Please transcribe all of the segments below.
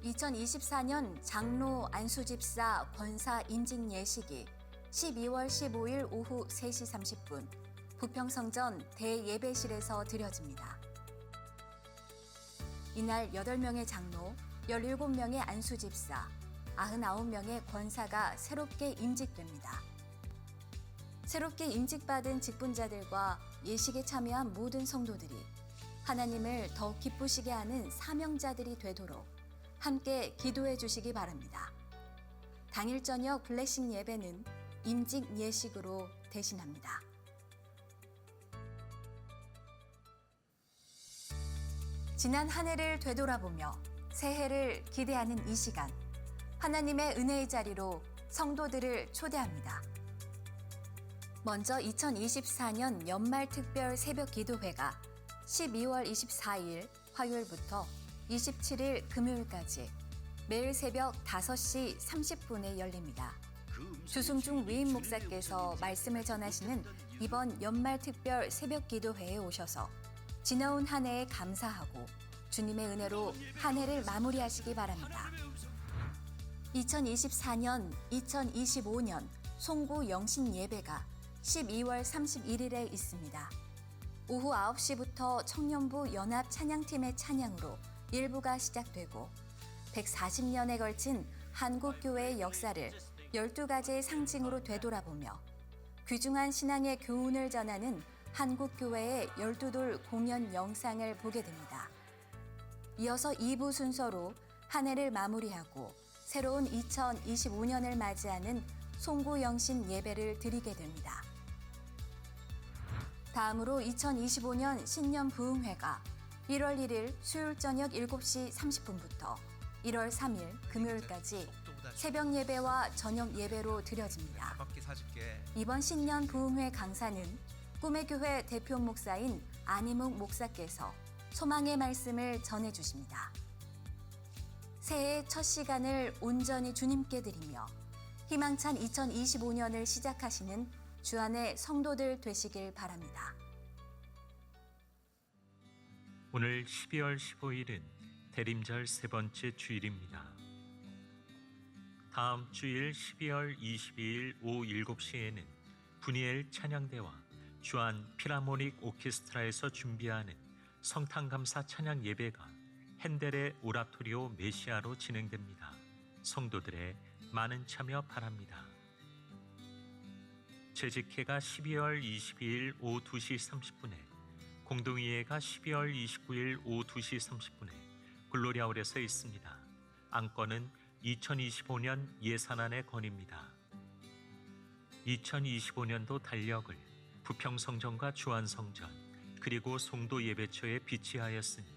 2024년 장로 안수집사 권사 임직 예식이 12월 15일 오후 3시 30분 부평성전 대예배실에서 드려집니다. 이날 8명의 장로, 17명의 안수집사, 99명의 권사가 새롭게 임직됩니다. 새롭게 임직받은 직분자들과 예식에 참여한 모든 성도들이 하나님을 더욱 기쁘시게 하는 사명자들이 되도록 함께 기도해 주시기 바랍니다. 당일 저녁 블레싱 예배는 임직 예식으로 대신합니다. 지난 한 해를 되돌아보며 새해를 기대하는 이 시간, 하나님의 은혜의 자리로 성도들을 초대합니다. 먼저 2024년 연말 특별 새벽 기도회가 12월 24일 화요일부터 27일 금요일까지 매일 새벽 5시 30분에 열립니다. 주승중 위임 목사께서 말씀을 전하시는 이번 연말 특별 새벽 기도회에 오셔서 지나온 한 해에 감사하고 주님의 은혜로 한 해를 마무리하시기 바랍니다. 2024년, 2025년 송구 영신 예배가 12월 31일에 있습니다. 오후 9시부터 청년부 연합 찬양팀의 찬양으로 일부가 시작되고 140년에 걸친 한국교회의 역사를 12가지의 상징으로 되돌아보며 귀중한 신앙의 교훈을 전하는 한국교회의 12돌 공연 영상을 보게 됩니다. 이어서 2부 순서로 한 해를 마무리하고 새로운 2025년을 맞이하는 송구영신 예배를 드리게 됩니다. 다음으로 2025년 신년 부흥회가 1월 1일 수요일 저녁 7시 30분부터 1월 3일 금요일까지 새벽 예배와 저녁 예배로 드려집니다. 이번 신년 부흥회 강사는 꿈의 교회 대표 목사인 안희묵 목사께서 소망의 말씀을 전해주십니다. 새해의 첫 시간을 온전히 주님께 드리며 희망찬 2025년을 시작하시는 주안의 성도들 되시길 바랍니다. 오늘 12월 15일은 대림절 세 번째 주일입니다. 다음 주일 12월 22일 오후 7시에는 분이엘 찬양대와 주안 필하모닉 오케스트라에서 준비하는 성탄감사 찬양 예배가 핸델의 오라토리오 메시아로 진행됩니다. 성도들의 많은 참여 바랍니다. 재직회가 12월 22일 오후 2시 30분에, 공동의회가 12월 29일 오후 2시 30분에 글로리아홀에서 있습니다. 안건은 2025년 예산안의 건입니다. 2025년도 달력을 부평성전과 주안성전 그리고 송도 예배처에 비치하였으니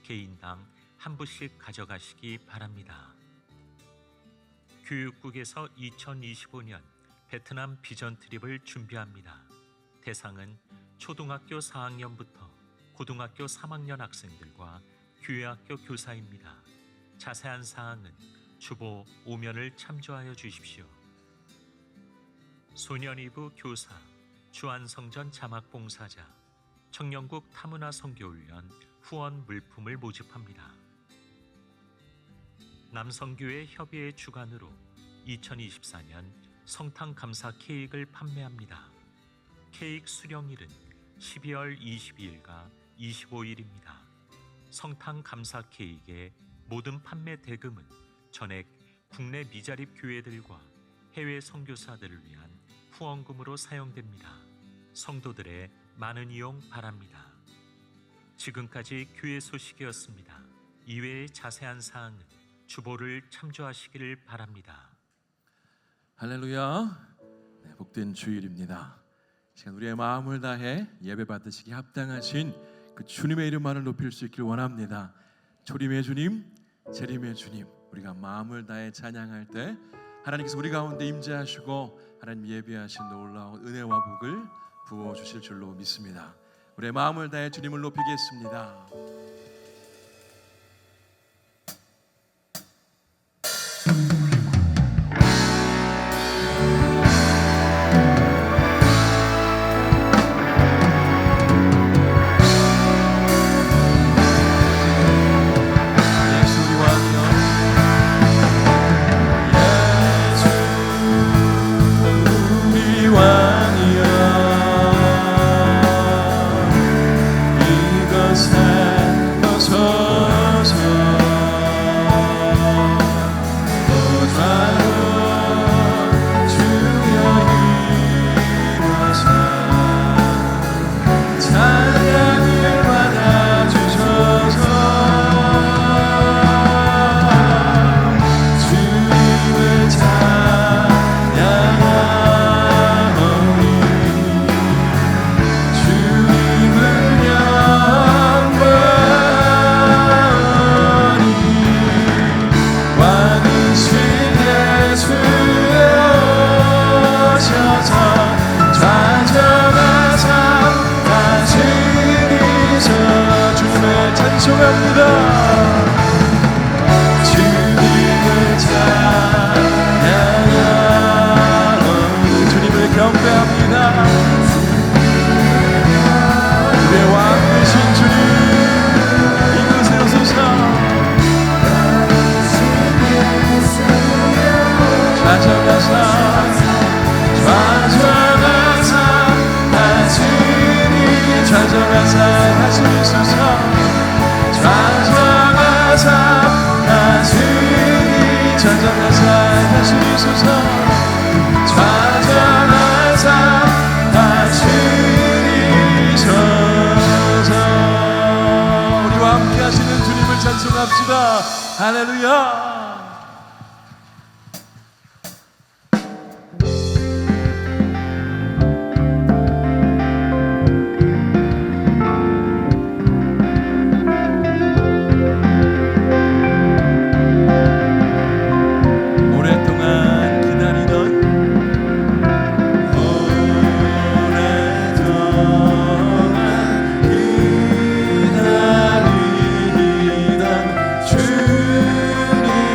개인당 한 부씩 가져가시기 바랍니다. 교육국에서 2025년 베트남 비전 트립을 준비합니다. 대상은 초등학교 4학년부터 고등학교 3학년 학생들과 교회학교 교사입니다. 자세한 사항은 주보 5면을 참조하여 주십시오. 소년이부 교사, 주안성전 자막봉사자, 청년국 타문화 선교훈련 후원 물품을 모집합니다. 남성교회 협의회 주관으로 2024년 성탄감사 케이크를 판매합니다. 케이크 수령일은 12월 22일과 25일입니다. 성탄감사 케이크의 모든 판매 대금은 전액 국내 미자립 교회들과 해외 선교사들을 위한 후원금으로 사용됩니다. 성도들의 많은 이용 바랍니다. 지금까지 교회 소식이었습니다. 이외의 자세한 사항은 주보를 참조하시기를 바랍니다. 할렐루야. 네, 복된 주일입니다. 시간 우리의 마음을 다해 예배 받으시기 합당하신 그 주님의 이름만을 높일 수 있기를 원합니다. 조림의 주님, 재림의 주님, 우리가 마음을 다해 찬양할 때 하나님께서 우리 가운데 임재하시고 하나님 예비하신 놀라운 은혜와 복을 부어주실 줄로 믿습니다. 우리의 마음을 다해 주님을 높이겠습니다. 예수 우리 왕이여 찬송합니다. 주님을 찬양하오. 주님을 경배합니다. 우리의 왕 되신 주님, 이곳에 오소서. 찾아가사 다시니 찾아가사 다시소서. 찾아가사 다시니 찾아가사 다시소서. 찾아가사 다시니 소서. 우리와 함께 하시는 주님을 찬송합시다. 할렐루야. 주님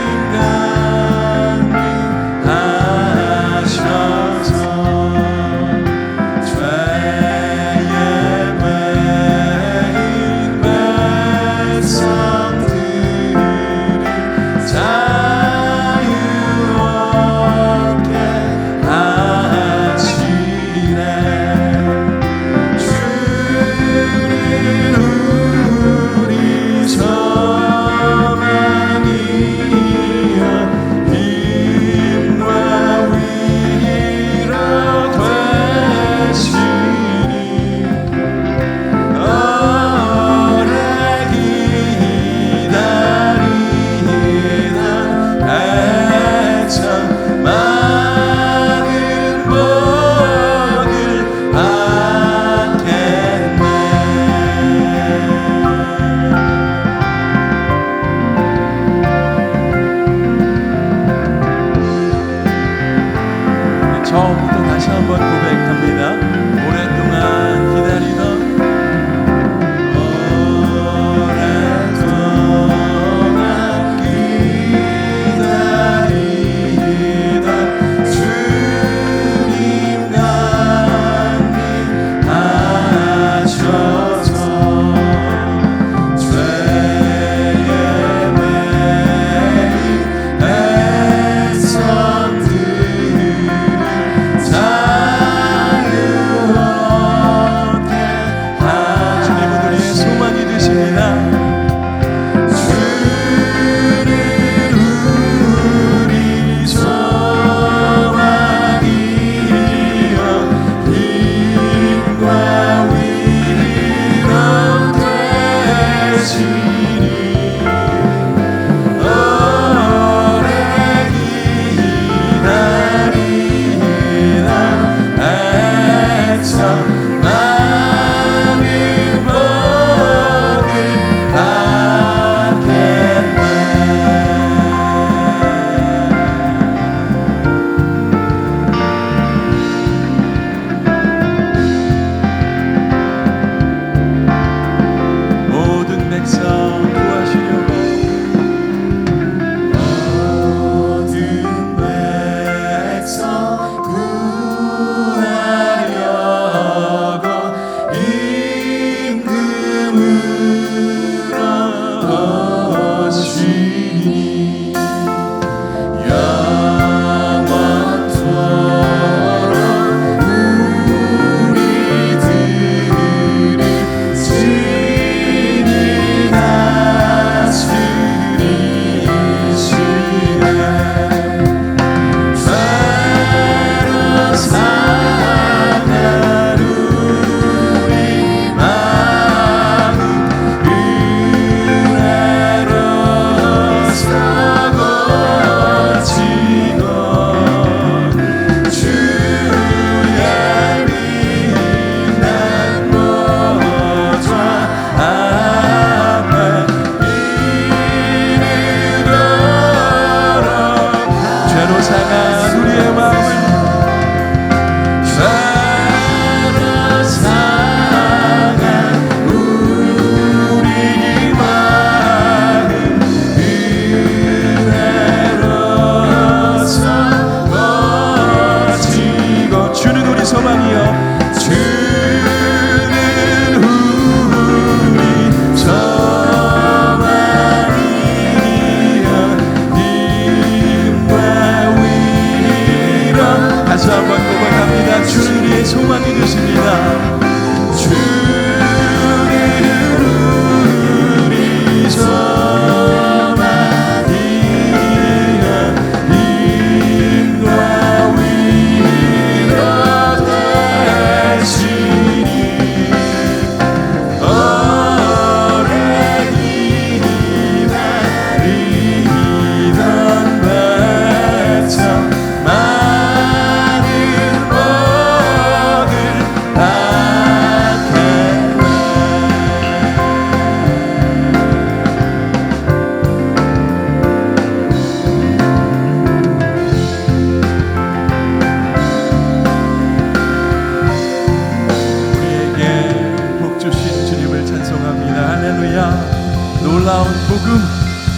놀라운 복음,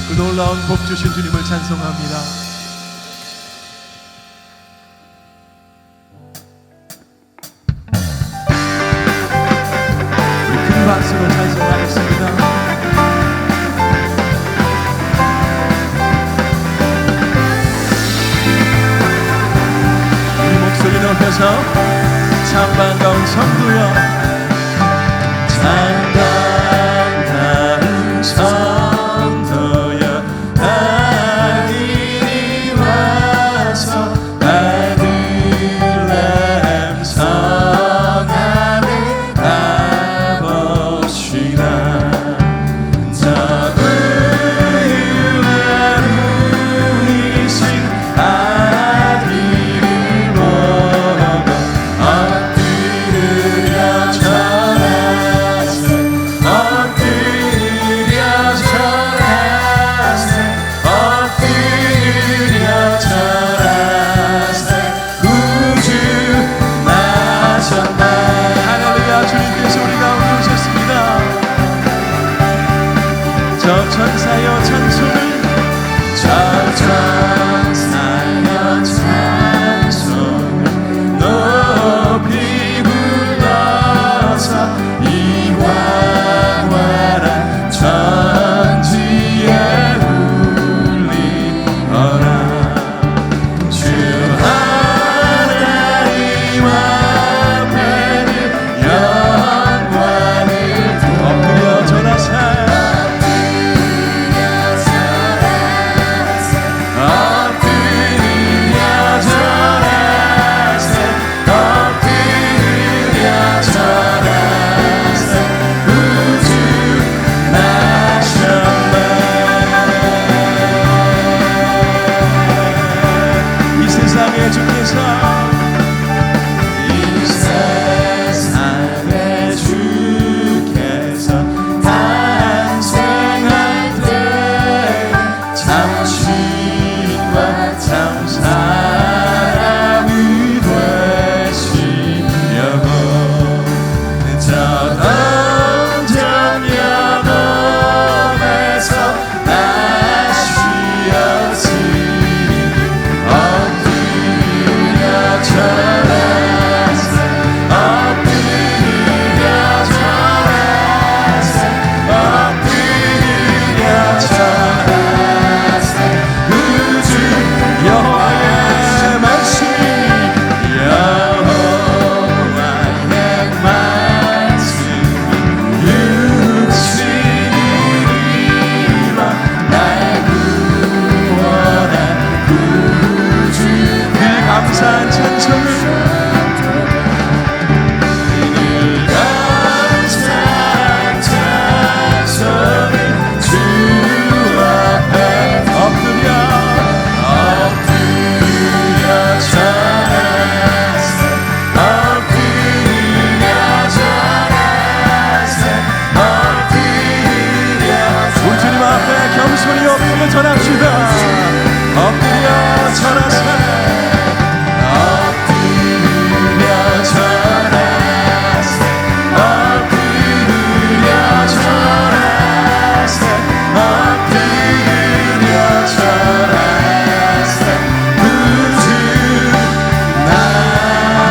그 놀라운 복 주신 주님을 찬송합니다. 우리 큰 박수로 찬송하겠습니다. 우리 목소리 높여서 참 반가운 성도여, 참 반가운 성도여, 하늘이 와서 베들레헴 성 안에 가봅시다. 저 우유한 우리신 아기를 보고 엎드려 절하세, 엎드려 절하세, 엎드려 절하세. 구주 나셨네. 할렐루야. 주님께서 우리 가운데 오셨습니다. 저 천사여 찬송을, 저 천사여 찬송을 높이 불러서 이와 와라 천지에 울리어라. 주 하나님 앞에는 영광을 엎드려 절하세, 엎드려 절하세, 엎드려 절하세. 구주 나셨네. 이 세상에 주께서, 이 세상에 주께서 탄생할 때 참 신과 참 사람이 되시려고 저 던전 영혼에서 나시었으니 엎드려 절하세, 엎드려 절하세, 엎드려 절하세. 구주 여호와의 말씀이, 여호와의 말씀이 육신이라 날 구원한 구주. 그 감사한 찬송을, 늘 감사한 찬송을 주 앞에 엎드려 절하세, 엎드려 절하세, 엎드려. 우리 주님 앞에 겸손히 엎드려 절합시다. 엎드려 절하세, 엎드려 절하세, 엎드려 절하세, 엎드려 절하세. 구주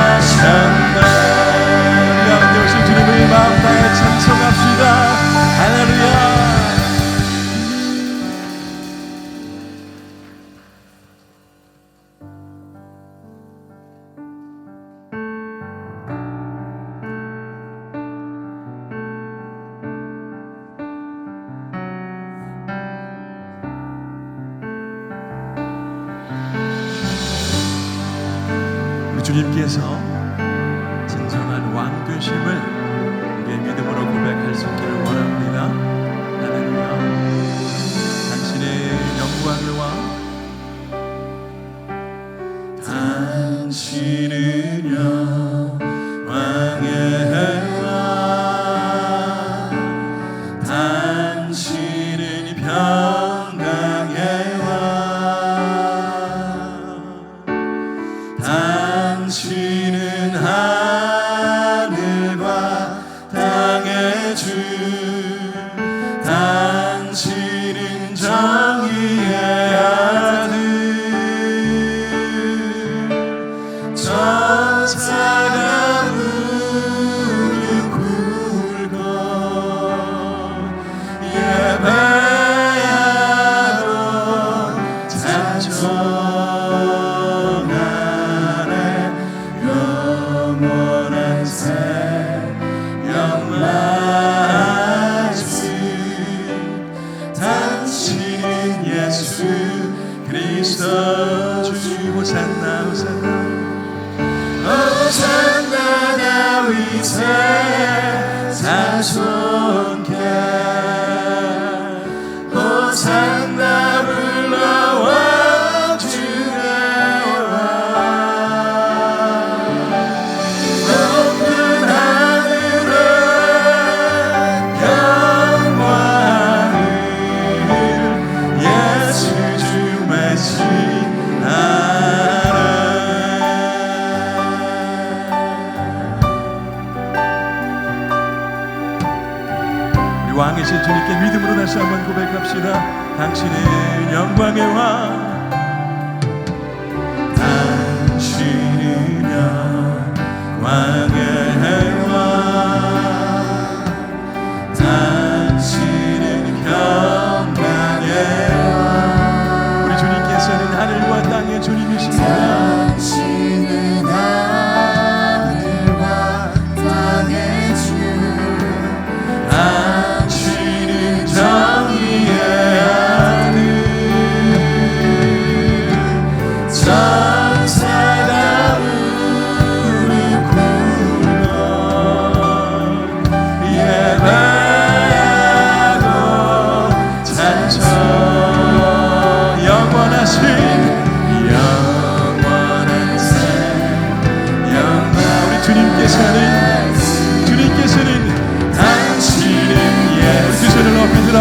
나셨네. 우리 가운데 오신 주님을 마음 다해 찬송합시다. 할렐루야. 우리 주님께서 진정한 왕 되심을 우리의 믿음으로 고백할 수 있기를 원합니다. 할렐루야. 당신의 영광을 와, 당신은 영광의 왕, 당신은 평강의 왕, 당신은 하늘과 자손께 호산나 불러와 주의 왕 높은 하늘에 영광을 예수 주 메시아라. 우리 왕이신 주님께 믿음으로 다시 한번 고백합시다. 당신은 영광의 왕, 당신은 영광의 왕, 당신은 평강의 왕. 우리 주님께서는 하늘과 땅의 주님이십니다. 당신은 하늘과 땅의 주, 당신은 정의의 하늘, 천사가 무릎 꿇고 예배하고 찬송, 영원하신 영광. 우리 주님께서는 당신은 예, 두 손을 높이 들어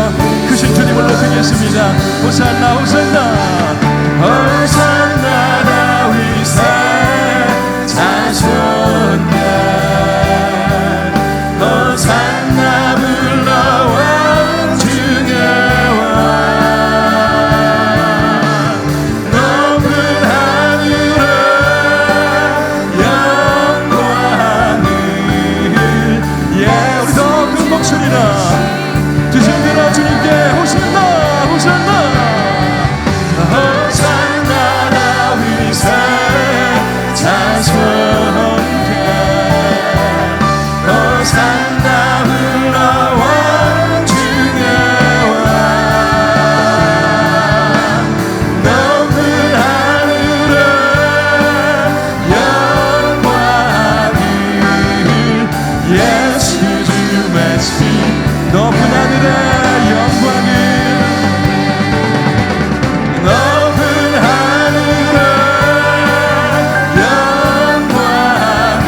크신 주님을 높이겠습니다. 호산나 호산나 호산나 다윗의 자손께 호산나 불러와 주의 왕 높은 하늘에 영광을 예 우리 더 큰 목소리로 주신대로 주님께 호산나 호산나 호산나 다윗의 자손께 호산나 불러와 주의 왕 높은 하늘에 영광을 예수 주 메시 높은 하늘에 영광을 높은 하늘에 영광을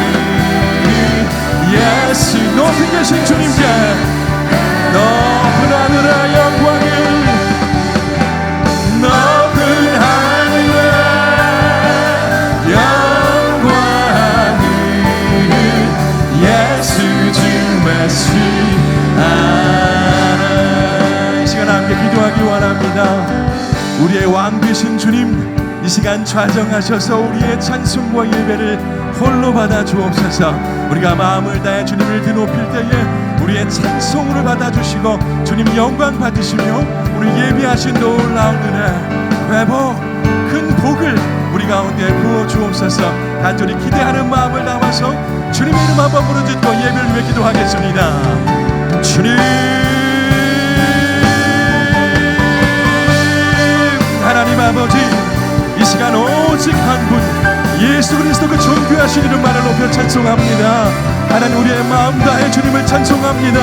예수 높이 계신 주님께 높은 하늘에 영광을 높은 하늘에 영광을 예수 주 메시아라. 이 시간 함께 기도하기 원합니다. 우리의 왕 되신 주님, 이 시간 좌정하셔서 우리의 찬송과 예배를 홀로 받아 주옵소서. 우리가 마음을 다해 주님을 드높일 때에 우리의 찬송으로 받아주시고 주님 영광 받으시며 우리 예비하신 놀라운 은혜, 회복, 큰 복을 우리 가운데 부어 주옵소서. 간절히 기대하는 마음을 담아서 주님의 이름 한번 부르짖고 예배를 위해 기도하겠습니다. 주님 하나님 아버지, 이 시간 오직 한 분 예수 그리스도 그 존귀하신 이름만을 높여 찬송합니다. 하나님 우리의 마음 다해 주님을 찬송합니다.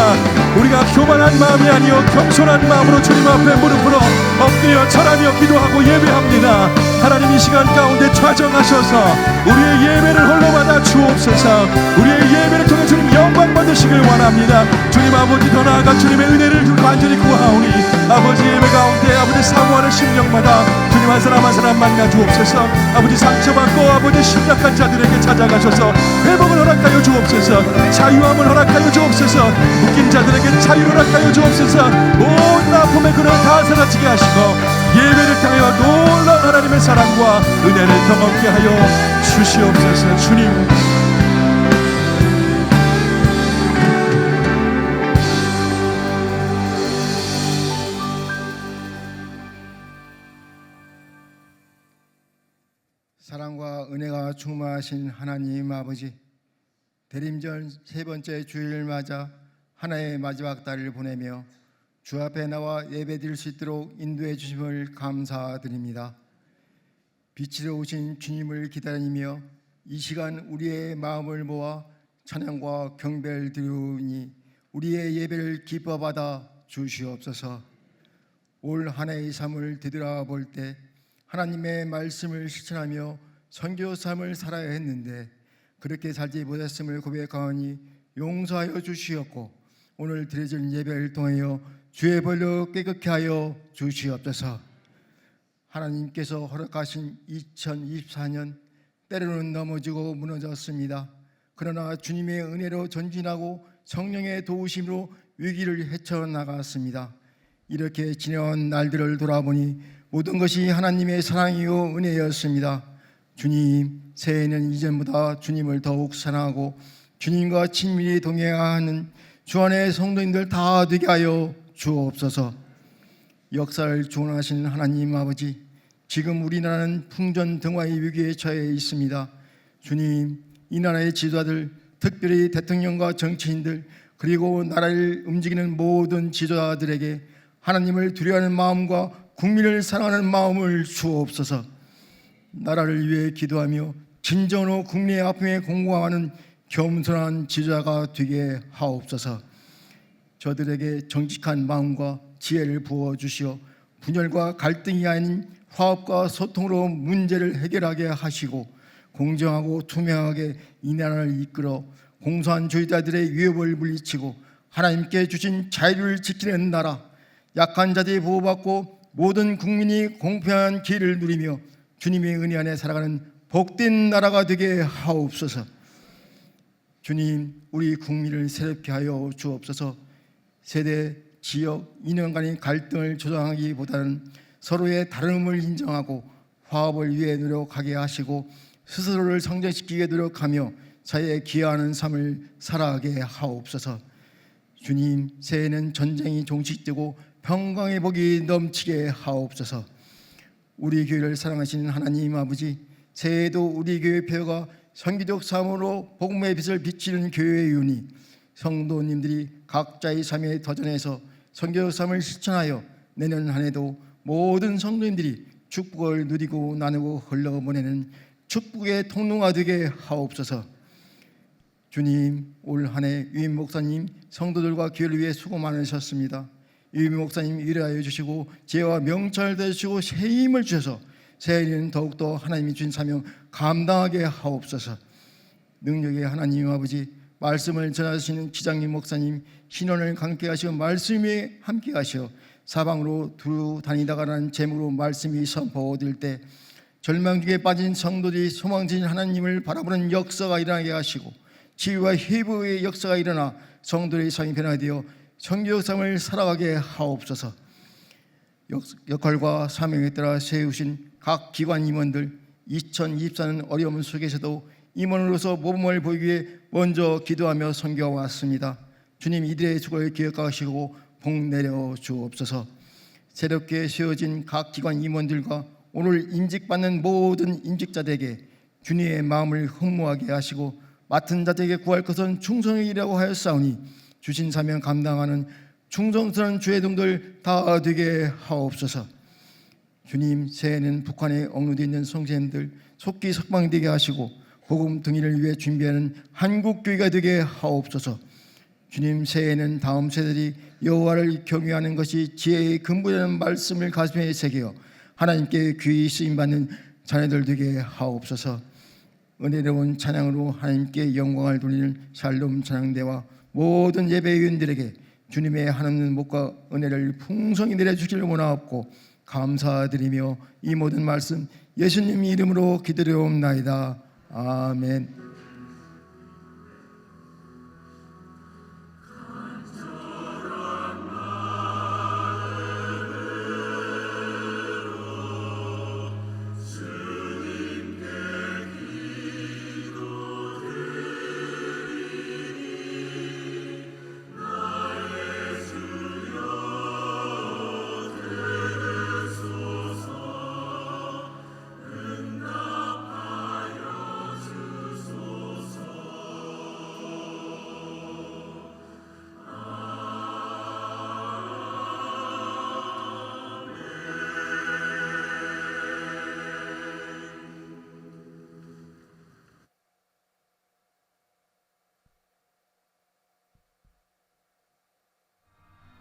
우리가 교만한 마음이 아니요 겸손한 마음으로 주님 앞에 무릎으로 엎드려 절하며 기도하고 예배합니다. 하나님 이 시간 가운데 좌정하셔서 우리의 예배를 홀로 받아 주옵소서. 우리의 예배를 통해 주님 영광 받으시길 원합니다. 주님 아버지 더 나아가 주님의 은혜를 간절히 구하오니 아버지 예배 가운데 아버지 사모하는 심령마다 주님 한 사람 한 사람 만나 주옵소서. 아버지 상처받고 아버지 심락한 자들에게 찾아가셔서 회복을 허락하여 주옵소서. 자유함을 허락하여 주옵소서. 묶인 자들에게 자유를 허락하여 주옵소서. 모든 아픔의 근원 다 사라지게 하시고 예배를 통하여 놀라운 하나님의 사랑과 은혜를 경험케 하여 주시옵소서. 주님 사랑과 은혜가 충만하신 하나님 아버지, 대림절 세 번째 주일을 맞아 하나의 마지막 달을 보내며 주 앞에 나와 예배드릴 수 있도록 인도해 주심을 감사드립니다. 빛으로 오신 주님을 기다리며 이 시간 우리의 마음을 모아 찬양과 경배를 드리오니 우리의 예배를 기뻐받아 주시옵소서. 올 한 해의 삶을 되돌아볼 때 하나님의 말씀을 실천하며 선교 삶을 살아야 했는데 그렇게 살지 못했음을 고백하오니 용서하여 주시옵고 오늘 드려진 예배를 통하여 주의 벌로 깨끗게 하여 주시옵소서. 하나님께서 허락하신 2024년 때로는 넘어지고 무너졌습니다. 그러나 주님의 은혜로 전진하고 성령의 도우심으로 위기를 헤쳐나갔습니다. 이렇게 지내온 날들을 돌아보니 모든 것이 하나님의 사랑이요 은혜였습니다. 주님, 새해에는 이전보다 주님을 더욱 사랑하고 주님과 친밀히 동행하는 주 안의 성도님들 다 되게 하여 주옵소서. 역사를 주관하시는 하나님 아버지, 지금 우리나라는 풍전등화의 위기에 처해 있습니다. 주님, 이 나라의 지도자들, 특별히 대통령과 정치인들, 그리고 나라를 움직이는 모든 지도자들에게 하나님을 두려워하는 마음과 국민을 사랑하는 마음을 주옵소서. 나라를 위해 기도하며 진정으로 국민의 아픔에 공감하는 겸손한 지도자가 되게 하옵소서. 저들에게 정직한 마음과 지혜를 부어주시어 분열과 갈등이 아닌 화합과 소통으로 문제를 해결하게 하시고 공정하고 투명하게 이 나라를 이끌어 공산주의자들의 위협을 물리치고 하나님께 주신 자유를 지키는 나라, 약한 자들이 보호받고 모든 국민이 공평한 기회를 누리며 주님의 은혜 안에 살아가는 복된 나라가 되게 하옵소서. 주님, 우리 국민을 새롭게 하여 주옵소서. 세대, 지역, 인연 간의 갈등을 조장하기보다는 서로의 다름을 인정하고 화합을 위해 노력하게 하시고 스스로를 성장시키게 노력하며 사회에 기여하는 삶을 살아가게 하옵소서. 주님, 새해에는 전쟁이 종식되고 평강의 복이 넘치게 하옵소서. 우리 교회를 사랑하시는 하나님 아버지, 새해에도 우리 교회 폐허가 선기적 삶으로 복음의 빛을 비치는 교회의 윤이 성도님들이 각자의 삶에 도전해서 선교적 삶을 실천하여 내년 한 해도 모든 성도님들이 축복을 누리고 나누고 흘러보내는 축복의 통로가 되게 하옵소서. 주님, 올 한 해 유임 목사님, 성도들과 교회를 위해 수고 많으셨습니다. 유임 목사님 위로하여 주시고 지혜와 명철 되시고 새 힘을 주셔서 새해에는 더욱더 하나님이 주신 사명 감당하게 하옵소서. 능력의 하나님 아버지, 말씀을 전하시는 기장님 목사님 신원을 강케 하시고 말씀에 함께 하시어 사방으로 두루 다니다가라는 제목으로 말씀이 선포될 때 절망 중에 빠진 성도들이 소망진 하나님을 바라보는 역사가 일어나게 하시고 치유와 회복의 역사가 일어나 성도의 삶이 변화되어 성교적 삶을 살아가게 하옵소서. 역할과 사명에 따라 세우신 각 기관 임원들, 2024년 어려움 속에서도 임원으로서 모범을 보이기 위해 먼저 기도하며 섬겨왔습니다. 주님, 이들의 수고를 기억하시고 복 내려 주옵소서. 새롭게 세워진 각 기관 임원들과 오늘 임직받는 모든 임직자들에게 주님의 마음을 흠모하게 하시고 맡은 자들에게 구할 것은 충성이라고 하였사오니 주신 사명 감당하는 충성스러운 주의 동들 다 되게 하옵소서. 주님, 새해에는 북한에 억누되어 있는 성도님들 속기 석방되게 하시고 복음 등일을 위해 준비하는 한국교회가 되게 하옵소서. 주님, 새해에는 다음 세대들이 여호와를 경외하는 것이 지혜의 근본이라는 말씀을 가슴에 새겨 하나님께 귀히 쓰임받는 자녀들 되게 하옵소서. 은혜로운 찬양으로 하나님께 영광을 돌리는 샬롬 찬양대와 모든 예배위원들에게 주님의 하나님 목과 은혜를 풍성히 내려주기를 원하옵고 감사드리며 이 모든 말씀 예수님 이름으로 기도드리옵나이다. 아멘.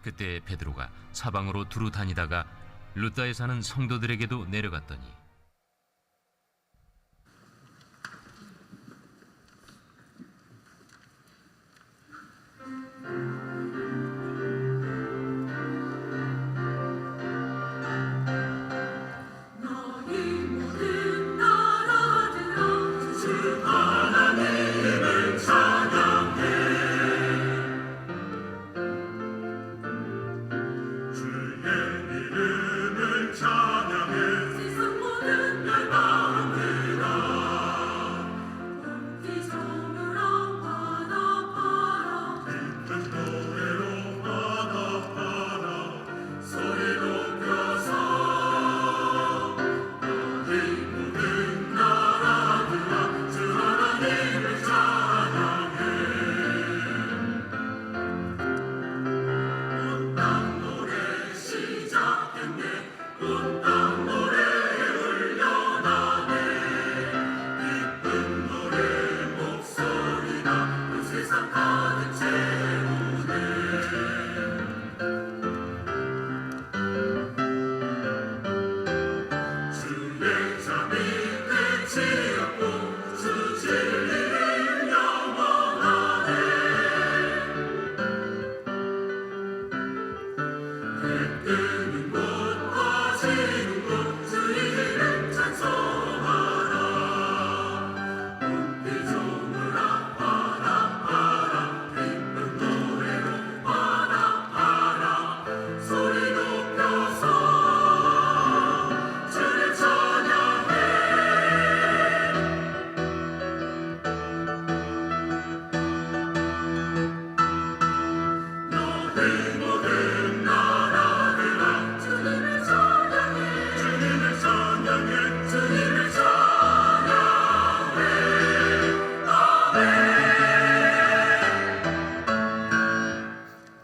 그때 베드로가 사방으로 두루 다니다가 룻다에 사는 성도들에게도 내려갔더니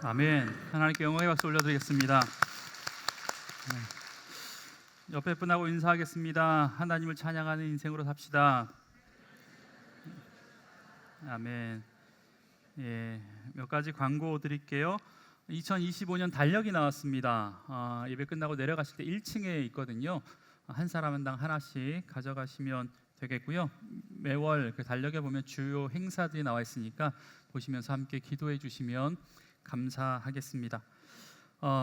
아멘. 하나님께 영광의 박수 올려드리겠습니다. 옆에 분하고 인사하겠습니다. 하나님을 찬양하는 인생으로 삽시다. 아멘. 예, 몇 가지 광고 드릴게요. 2025년 달력이 나왔습니다. 예배 끝나고 내려가실 때 1층에 있거든요. 한 사람당 하나씩 가져가시면 되겠고요. 매월 그 달력에 보면 주요 행사들이 나와 있으니까 보시면서 함께 기도해 주시면 감사하겠습니다.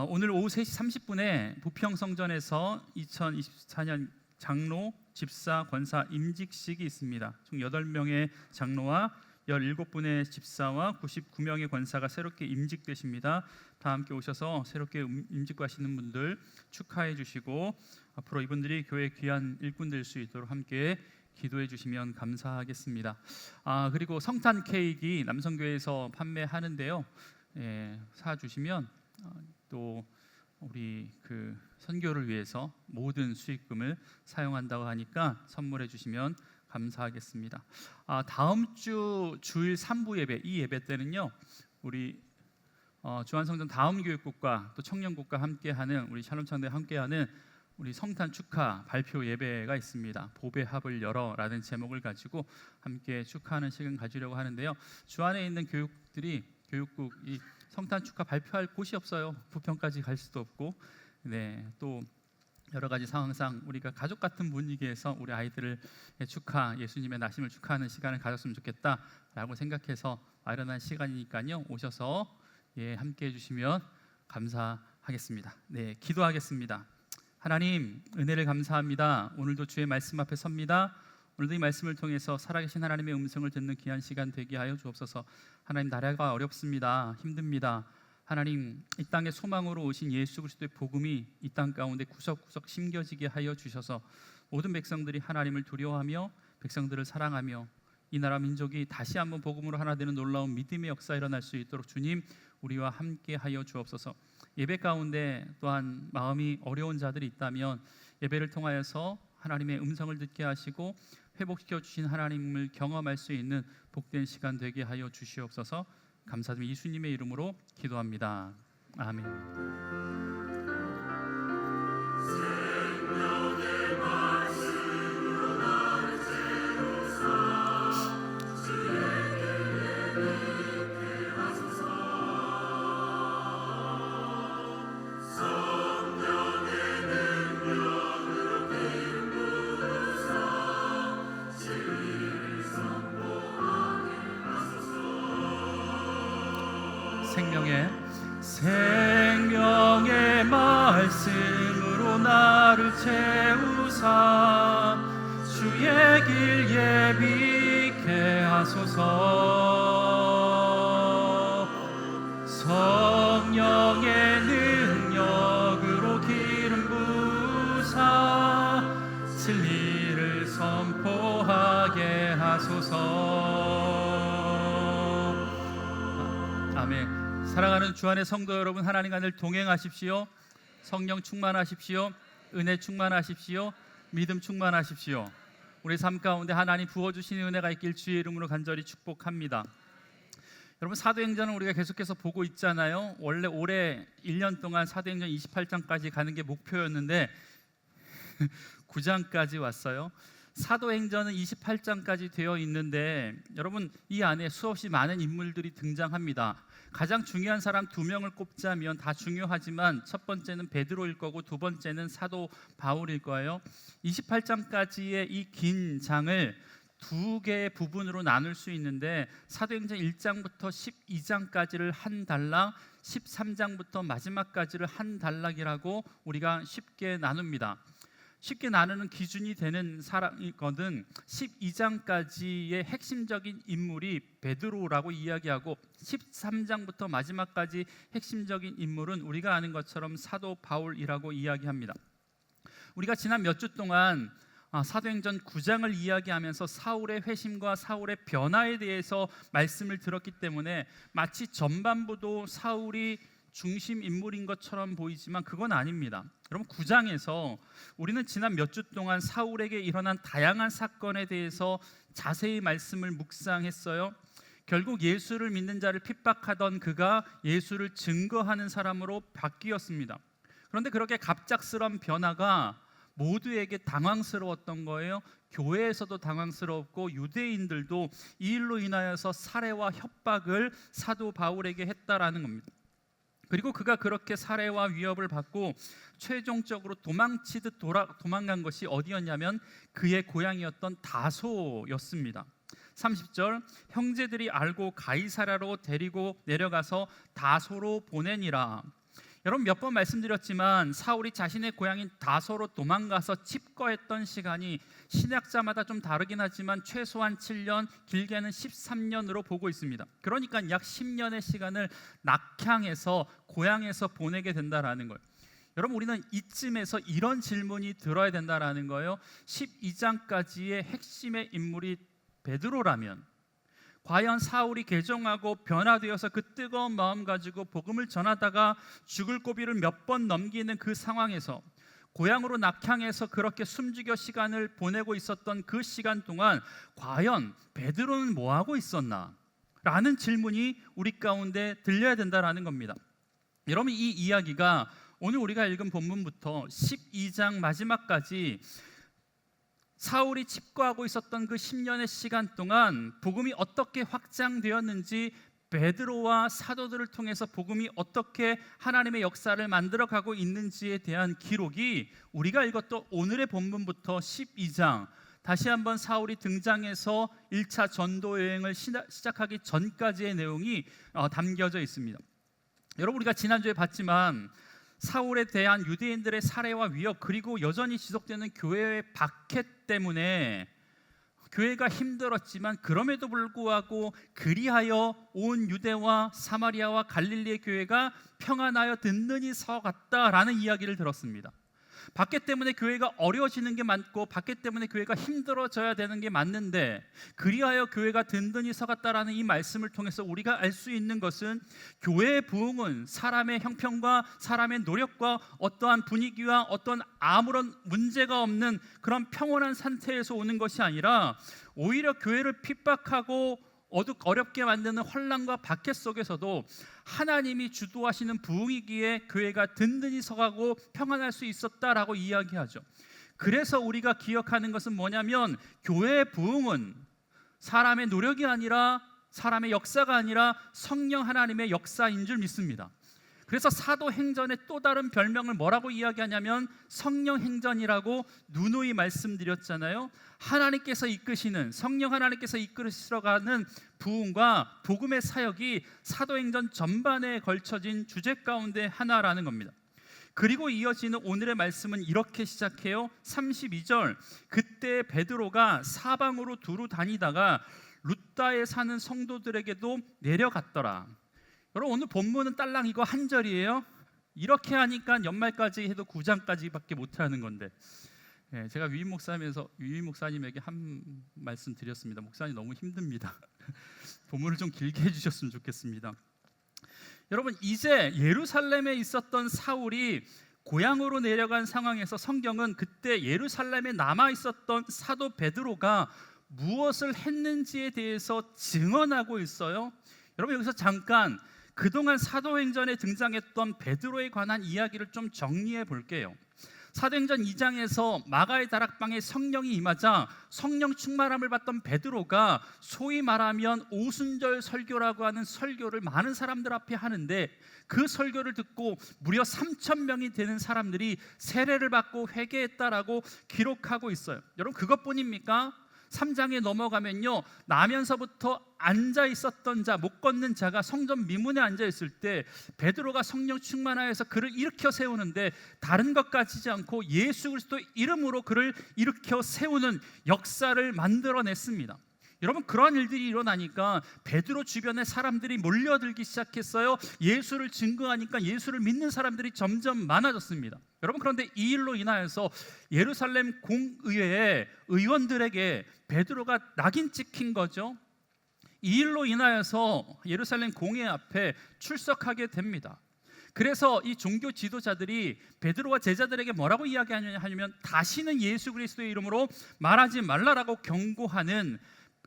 오늘 오후 3시 30분에 부평성전에서 2024년 장로, 집사, 권사 임직식이 있습니다. 총 8명의 장로와 17분의 집사와 99명의 권사가 새롭게 임직되십니다. 다 함께 오셔서 새롭게 임직하시는 분들 축하해 주시고 앞으로 이분들이 교회 귀한 일꾼 될 수 있도록 함께 기도해 주시면 감사하겠습니다. 그리고 성탄 케이크 남성교회에서 판매하는데요. 사 주시면 또 우리 그 선교를 위해서 모든 수익금을 사용한다고 하니까 선물해 주시면 감사하겠습니다. 다음 주 주일 3부 예배, 이 예배 때는요 우리 주한성전 다음교육국과 또 청년국과 함께하는 우리 샬롬창대 함께하는 우리 성탄 축하 발표 예배가 있습니다. 보배 합을 열어라는 제목을 가지고 함께 축하하는 시간 가지려고 하는데요. 주 안에 있는 교육국이 성탄 축하 발표할 곳이 없어요. 부평까지 갈 수도 없고, 또 여러 가지 상황상 우리가 가족 같은 분위기에서 우리 아이들을 축하, 예수님의 나심을 축하하는 시간을 가졌으면 좋겠다라고 생각해서 마련한 시간이니까요. 오셔서 함께 해주시면 감사하겠습니다. 기도하겠습니다. 하나님, 은혜를 감사합니다. 오늘도 주의 말씀 앞에 섭니다. 오늘도 이 말씀을 통해서 살아계신 하나님의 음성을 듣는 귀한 시간 되게 하여 주옵소서. 하나님, 나라가 어렵습니다. 힘듭니다. 하나님, 이 땅의 소망으로 오신 예수 그리스도의 복음이 이 땅 가운데 구석구석 심겨지게 하여 주셔서 모든 백성들이 하나님을 두려워하며 백성들을 사랑하며 이 나라 민족이 다시 한번 복음으로 하나 되는 놀라운 믿음의 역사 일어날 수 있도록 주님 우리와 함께 하여 주옵소서. 예배 가운데 또한 마음이 어려운 자들이 있다면 예배를 통하여서 하나님의 음성을 듣게 하시고 회복시켜 주신 하나님을 경험할 수 있는 복된 시간 되게 하여 주시옵소서. 감사드리며 예수님의 이름으로 기도합니다. 아멘. 생명의 말씀으로 나를 채우사 주의 길 예비케 하소서. 성령의 능력으로 기름 부사 진리를 선포하게 하소서. 아멘. 사랑하는 주 안의 성도 여러분, 하나님과 늘 동행하십시오. 성령 충만하십시오. 은혜 충만하십시오. 믿음 충만하십시오. 우리 삶 가운데 하나님 부어주시는 은혜가 있길 주의 이름으로 간절히 축복합니다. 여러분, 사도행전은 우리가 계속해서 보고 있잖아요. 원래 올해 1년 동안 사도행전 28장까지 가는 게 목표였는데 9장까지 왔어요. 사도행전은 28장까지 되어 있는데 여러분, 이 안에 수없이 많은 인물들이 등장합니다. 가장 중요한 사람 2명을 꼽자면 다 중요하지만 첫 번째는 베드로일 거고 두 번째는 사도 바울일 거예요. 28장까지의 이 긴 장을 두 개의 부분으로 나눌 수 있는데 사도행전 1장부터 12장까지를 한 단락, 13장부터 마지막까지를 한 단락이라고 우리가 쉽게 나눕니다. 쉽게 나누는 기준이 되는 사람이거든. 12장까지의 핵심적인 인물이 베드로라고 이야기하고 13장부터 마지막까지 핵심적인 인물은 우리가 아는 것처럼 사도 바울이라고 이야기합니다. 우리가 지난 몇 주 동안 사도행전 9장을 이야기하면서 사울의 회심과 사울의 변화에 대해서 말씀을 들었기 때문에 마치 전반부도 사울이 중심 인물인 것처럼 보이지만 그건 아닙니다. 여러분, 9장에서 우리는 지난 몇 주 동안 사울에게 일어난 다양한 사건에 대해서 자세히 말씀을 묵상했어요. 결국 예수를 믿는 자를 핍박하던 그가 예수를 증거하는 사람으로 바뀌었습니다. 그런데 그렇게 갑작스러운 변화가 모두에게 당황스러웠던 거예요. 교회에서도 당황스러웠고 유대인들도 이 일로 인하여서 살해와 협박을 사도 바울에게 했다라는 겁니다. 그리고 그가 그렇게 살해와 위협을 받고 최종적으로 도망치듯 도망간 것이 어디였냐면 그의 고향이었던 다소였습니다. 30절, 형제들이 알고 가이사랴로 데리고 내려가서 다소로 보내니라. 여러분, 몇 번 말씀드렸지만 사울이 자신의 고향인 다소로 도망가서 칩거했던 시간이 신약자마다 좀 다르긴 하지만 최소한 7년, 길게는 13년으로 보고 있습니다. 그러니까 약 10년의 시간을 낙향해서 고향에서 보내게 된다라는 거예요. 여러분, 우리는 이쯤에서 이런 질문이 들어야 된다라는 거예요. 12장까지의 핵심의 인물이 베드로라면 과연 사울이 개종하고 변화되어서 그 뜨거운 마음 가지고 복음을 전하다가 죽을 고비를 몇 번 넘기는 그 상황에서 고향으로 낙향해서 그렇게 숨죽여 시간을 보내고 있었던 그 시간 동안 과연 베드로는 뭐하고 있었나? 라는 질문이 우리 가운데 들려야 된다라는 겁니다. 여러분, 이 이야기가 오늘 우리가 읽은 본문부터 12장 마지막까지 사울이 칩거하고 있었던 그 10년의 시간 동안 복음이 어떻게 확장되었는지, 베드로와 사도들을 통해서 복음이 어떻게 하나님의 역사를 만들어가고 있는지에 대한 기록이 우리가 읽었던 오늘의 본문부터 12장, 다시 한번 사울이 등장해서 1차 전도 여행을 시작하기 전까지의 내용이 담겨져 있습니다. 여러분, 우리가 지난주에 봤지만 사울에 대한 유대인들의 살해와 위협, 그리고 여전히 지속되는 교회의 박해 때문에 교회가 힘들었지만 그럼에도 불구하고 그리하여 온 유대와 사마리아와 갈릴리의 교회가 평안하여 든든히 서갔다라는 이야기를 들었습니다. 박해 때문에 교회가 어려워지는 게 많고 박해 때문에 교회가 힘들어져야 되는 게 맞는데 그리하여 교회가 든든히 서갔다라는 이 말씀을 통해서 우리가 알 수 있는 것은 교회의 부흥은 사람의 형편과 사람의 노력과 어떠한 분위기와 어떤 아무런 문제가 없는 그런 평온한 상태에서 오는 것이 아니라 오히려 교회를 핍박하고 어렵게 만드는 혼란과 박해 속에서도 하나님이 주도하시는 부흥이기에 교회가 든든히 서가고 평안할 수 있었다라고 이야기하죠. 그래서 우리가 기억하는 것은 뭐냐면 교회의 부흥은 사람의 노력이 아니라 사람의 역사가 아니라 성령 하나님의 역사인 줄 믿습니다. 그래서 사도행전의 또 다른 별명을 뭐라고 이야기하냐면 성령행전이라고 누누이 말씀드렸잖아요. 하나님께서 이끄시는, 성령 하나님께서 이끌어가는 부흥과 복음의 사역이 사도행전 전반에 걸쳐진 주제 가운데 하나라는 겁니다. 그리고 이어지는 오늘의 말씀은 이렇게 시작해요. 32절, 그때 베드로가 사방으로 두루 다니다가 룻다에 사는 성도들에게도 내려갔더라. 여러분, 오늘 본문은 딸랑 이거 한 절이에요. 이렇게 하니까 연말까지 해도 9장까지밖에 못하는 건데, 제가 유임 목사님에게 한 말씀 드렸습니다. 목사님 너무 힘듭니다. 본문을 좀 길게 해주셨으면 좋겠습니다. 여러분, 이제 예루살렘에 있었던 사울이 고향으로 내려간 상황에서 성경은 그때 예루살렘에 남아 있었던 사도 베드로가 무엇을 했는지에 대해서 증언하고 있어요. 여러분, 여기서 잠깐 그동안 사도행전에 등장했던 베드로에 관한 이야기를 좀 정리해 볼게요. 사도행전 2장에서 마가의 다락방에 성령이 임하자 성령 충만함을 받던 베드로가 소위 말하면 오순절 설교라고 하는 설교를 많은 사람들 앞에 하는데, 그 설교를 듣고 무려 3,000명이 되는 사람들이 세례를 받고 회개했다라고 기록하고 있어요. 여러분, 그것뿐입니까? 3장에 넘어가면요, 나면서부터 앉아 있었던 자, 못 걷는 자가 성전 미문에 앉아 있을 때 베드로가 성령 충만하여서 그를 일으켜 세우는데, 다른 것 가지지 않고 예수 그리스도 이름으로 그를 일으켜 세우는 역사를 만들어냈습니다. 여러분, 그러한 일들이 일어나니까 베드로 주변에 사람들이 몰려들기 시작했어요. 예수를 증거하니까 예수를 믿는 사람들이 점점 많아졌습니다. 여러분, 그런데 이 일로 인하여서 예루살렘 공의회의 의원들에게 베드로가 낙인 찍힌 거죠. 이 일로 인하여서 예루살렘 공회 앞에 출석하게 됩니다. 그래서 이 종교 지도자들이 베드로와 제자들에게 뭐라고 이야기하냐면, 다시는 예수 그리스도의 이름으로 말하지 말라라고 경고하는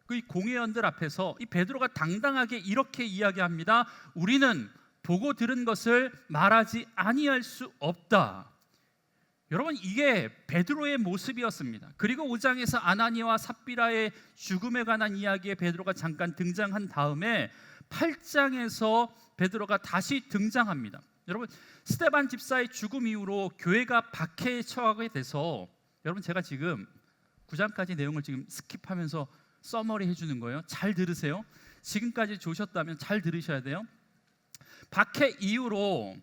그 공회원들 앞에서 이 베드로가 당당하게 이렇게 이야기합니다. 우리는 보고 들은 것을 말하지 아니할 수 없다. 여러분, 이게 베드로의 모습이었습니다. 그리고 5장에서 아나니아와 삽비라의 죽음에 관한 이야기에 베드로가 잠깐 등장한 다음에 8장에서 베드로가 다시 등장합니다. 여러분, 스데반 집사의 죽음 이후로 교회가 박해에 처하게 돼서, 여러분, 제가 지금 9장까지 내용을 지금 스킵하면서 서머리 해주는 거예요. 잘 들으세요. 지금까지 좋으셨다면 잘 들으셔야 돼요. 박해 이후로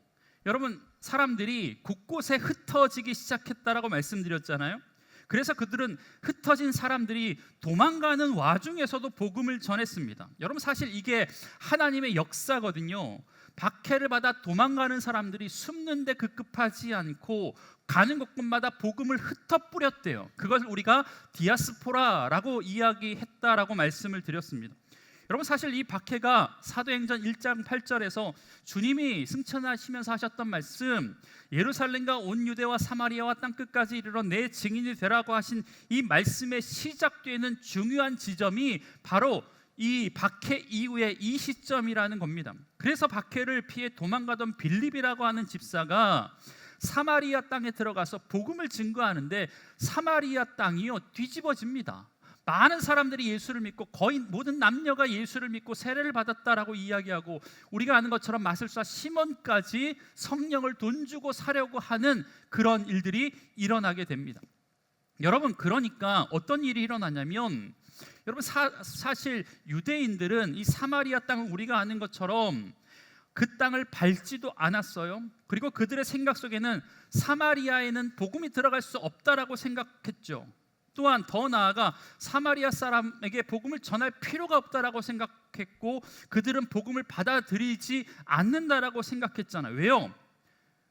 여러분, 사람들이 곳곳에 흩어지기 시작했다라고 말씀드렸잖아요. 그래서 그들은 흩어진 사람들이 도망가는 와중에서도 복음을 전했습니다. 여러분, 사실 이게 하나님의 역사거든요. 박해를 받아 도망가는 사람들이 숨는데 급급하지 않고 가는 곳곳마다 복음을 흩어뿌렸대요. 그걸 우리가 디아스포라라고 이야기했다라고 말씀을 드렸습니다. 여러분, 사실 이 박해가 사도행전 1장 8절에서 주님이 승천하시면서 하셨던 말씀, 예루살렘과 온 유대와 사마리아와 땅끝까지 이르러 내 증인이 되라고 하신 이 말씀의 시작되는 중요한 지점이 바로 이 박해 이후의 이 시점이라는 겁니다. 그래서 박해를 피해 도망가던 빌립이라고 하는 집사가 사마리아 땅에 들어가서 복음을 증거하는데, 사마리아 땅이요 뒤집어집니다. 많은 사람들이 예수를 믿고 거의 모든 남녀가 예수를 믿고 세례를 받았다라고 이야기하고, 우리가 아는 것처럼 마술사 시몬까지 성령을 돈 주고 사려고 하는 그런 일들이 일어나게 됩니다. 여러분, 그러니까 어떤 일이 일어나냐면, 여러분, 사실 유대인들은 이 사마리아 땅을 우리가 아는 것처럼 그 땅을 밟지도 않았어요. 그리고 그들의 생각 속에는 사마리아에는 복음이 들어갈 수 없다라고 생각했죠. 또한 더 나아가 사마리아 사람에게 복음을 전할 필요가 없다라고 생각했고, 그들은 복음을 받아들이지 않는다라고 생각했잖아요. 왜요?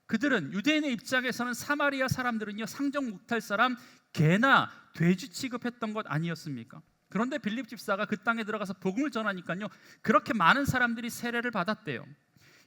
그들은, 유대인의 입장에서는 사마리아 사람들은요, 상종 못할 사람, 개나 돼지 취급했던 것 아니었습니까? 그런데 빌립 집사가 그 땅에 들어가서 복음을 전하니까요, 그렇게 많은 사람들이 세례를 받았대요.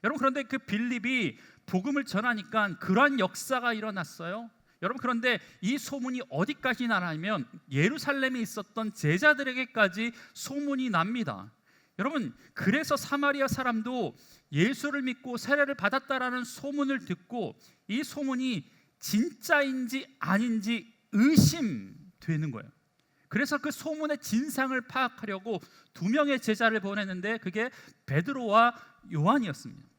여러분, 그런데 그 빌립이 복음을 전하니까 그러한 역사가 일어났어요. 여러분, 그런데 이 소문이 어디까지 나냐면 예루살렘에 있었던 제자들에게까지 소문이 납니다. 여러분, 그래서 사마리아 사람도 예수를 믿고 세례를 받았다라는 소문을 듣고 이 소문이 진짜인지 아닌지 의심되는 거예요. 그래서 그 소문의 진상을 파악하려고 2명의 제자를 보냈는데, 그게 베드로와 요한이었습니다.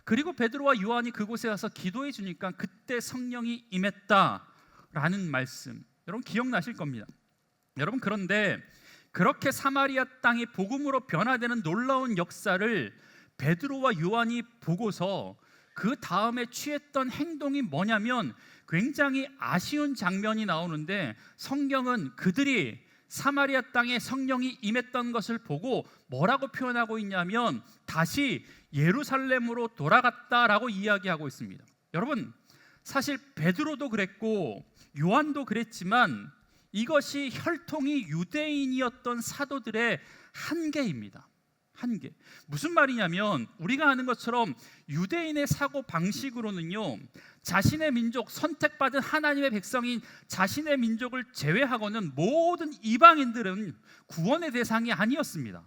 그리고 베드로와 요한이 그곳에 와서 기도해 주니까 그때 성령이 임했다라는 말씀, 여러분 기억나실 겁니다. 여러분, 그런데 그렇게 사마리아 땅이 복음으로 변화되는 놀라운 역사를 베드로와 요한이 보고서 그 다음에 취했던 행동이 뭐냐면 굉장히 아쉬운 장면이 나오는데, 성경은 그들이 사마리아 땅에 성령이 임했던 것을 보고 뭐라고 표현하고 있냐면 다시 예루살렘으로 돌아갔다라고 이야기하고 있습니다. 여러분, 사실 베드로도 그랬고 요한도 그랬지만 이것이 혈통이 유대인이었던 사도들의 한계입니다. 한계. 무슨 말이냐면 우리가 아는 것처럼 유대인의 사고 방식으로는요, 자신의 민족, 선택받은 하나님의 백성인 자신의 민족을 제외하고는 모든 이방인들은 구원의 대상이 아니었습니다.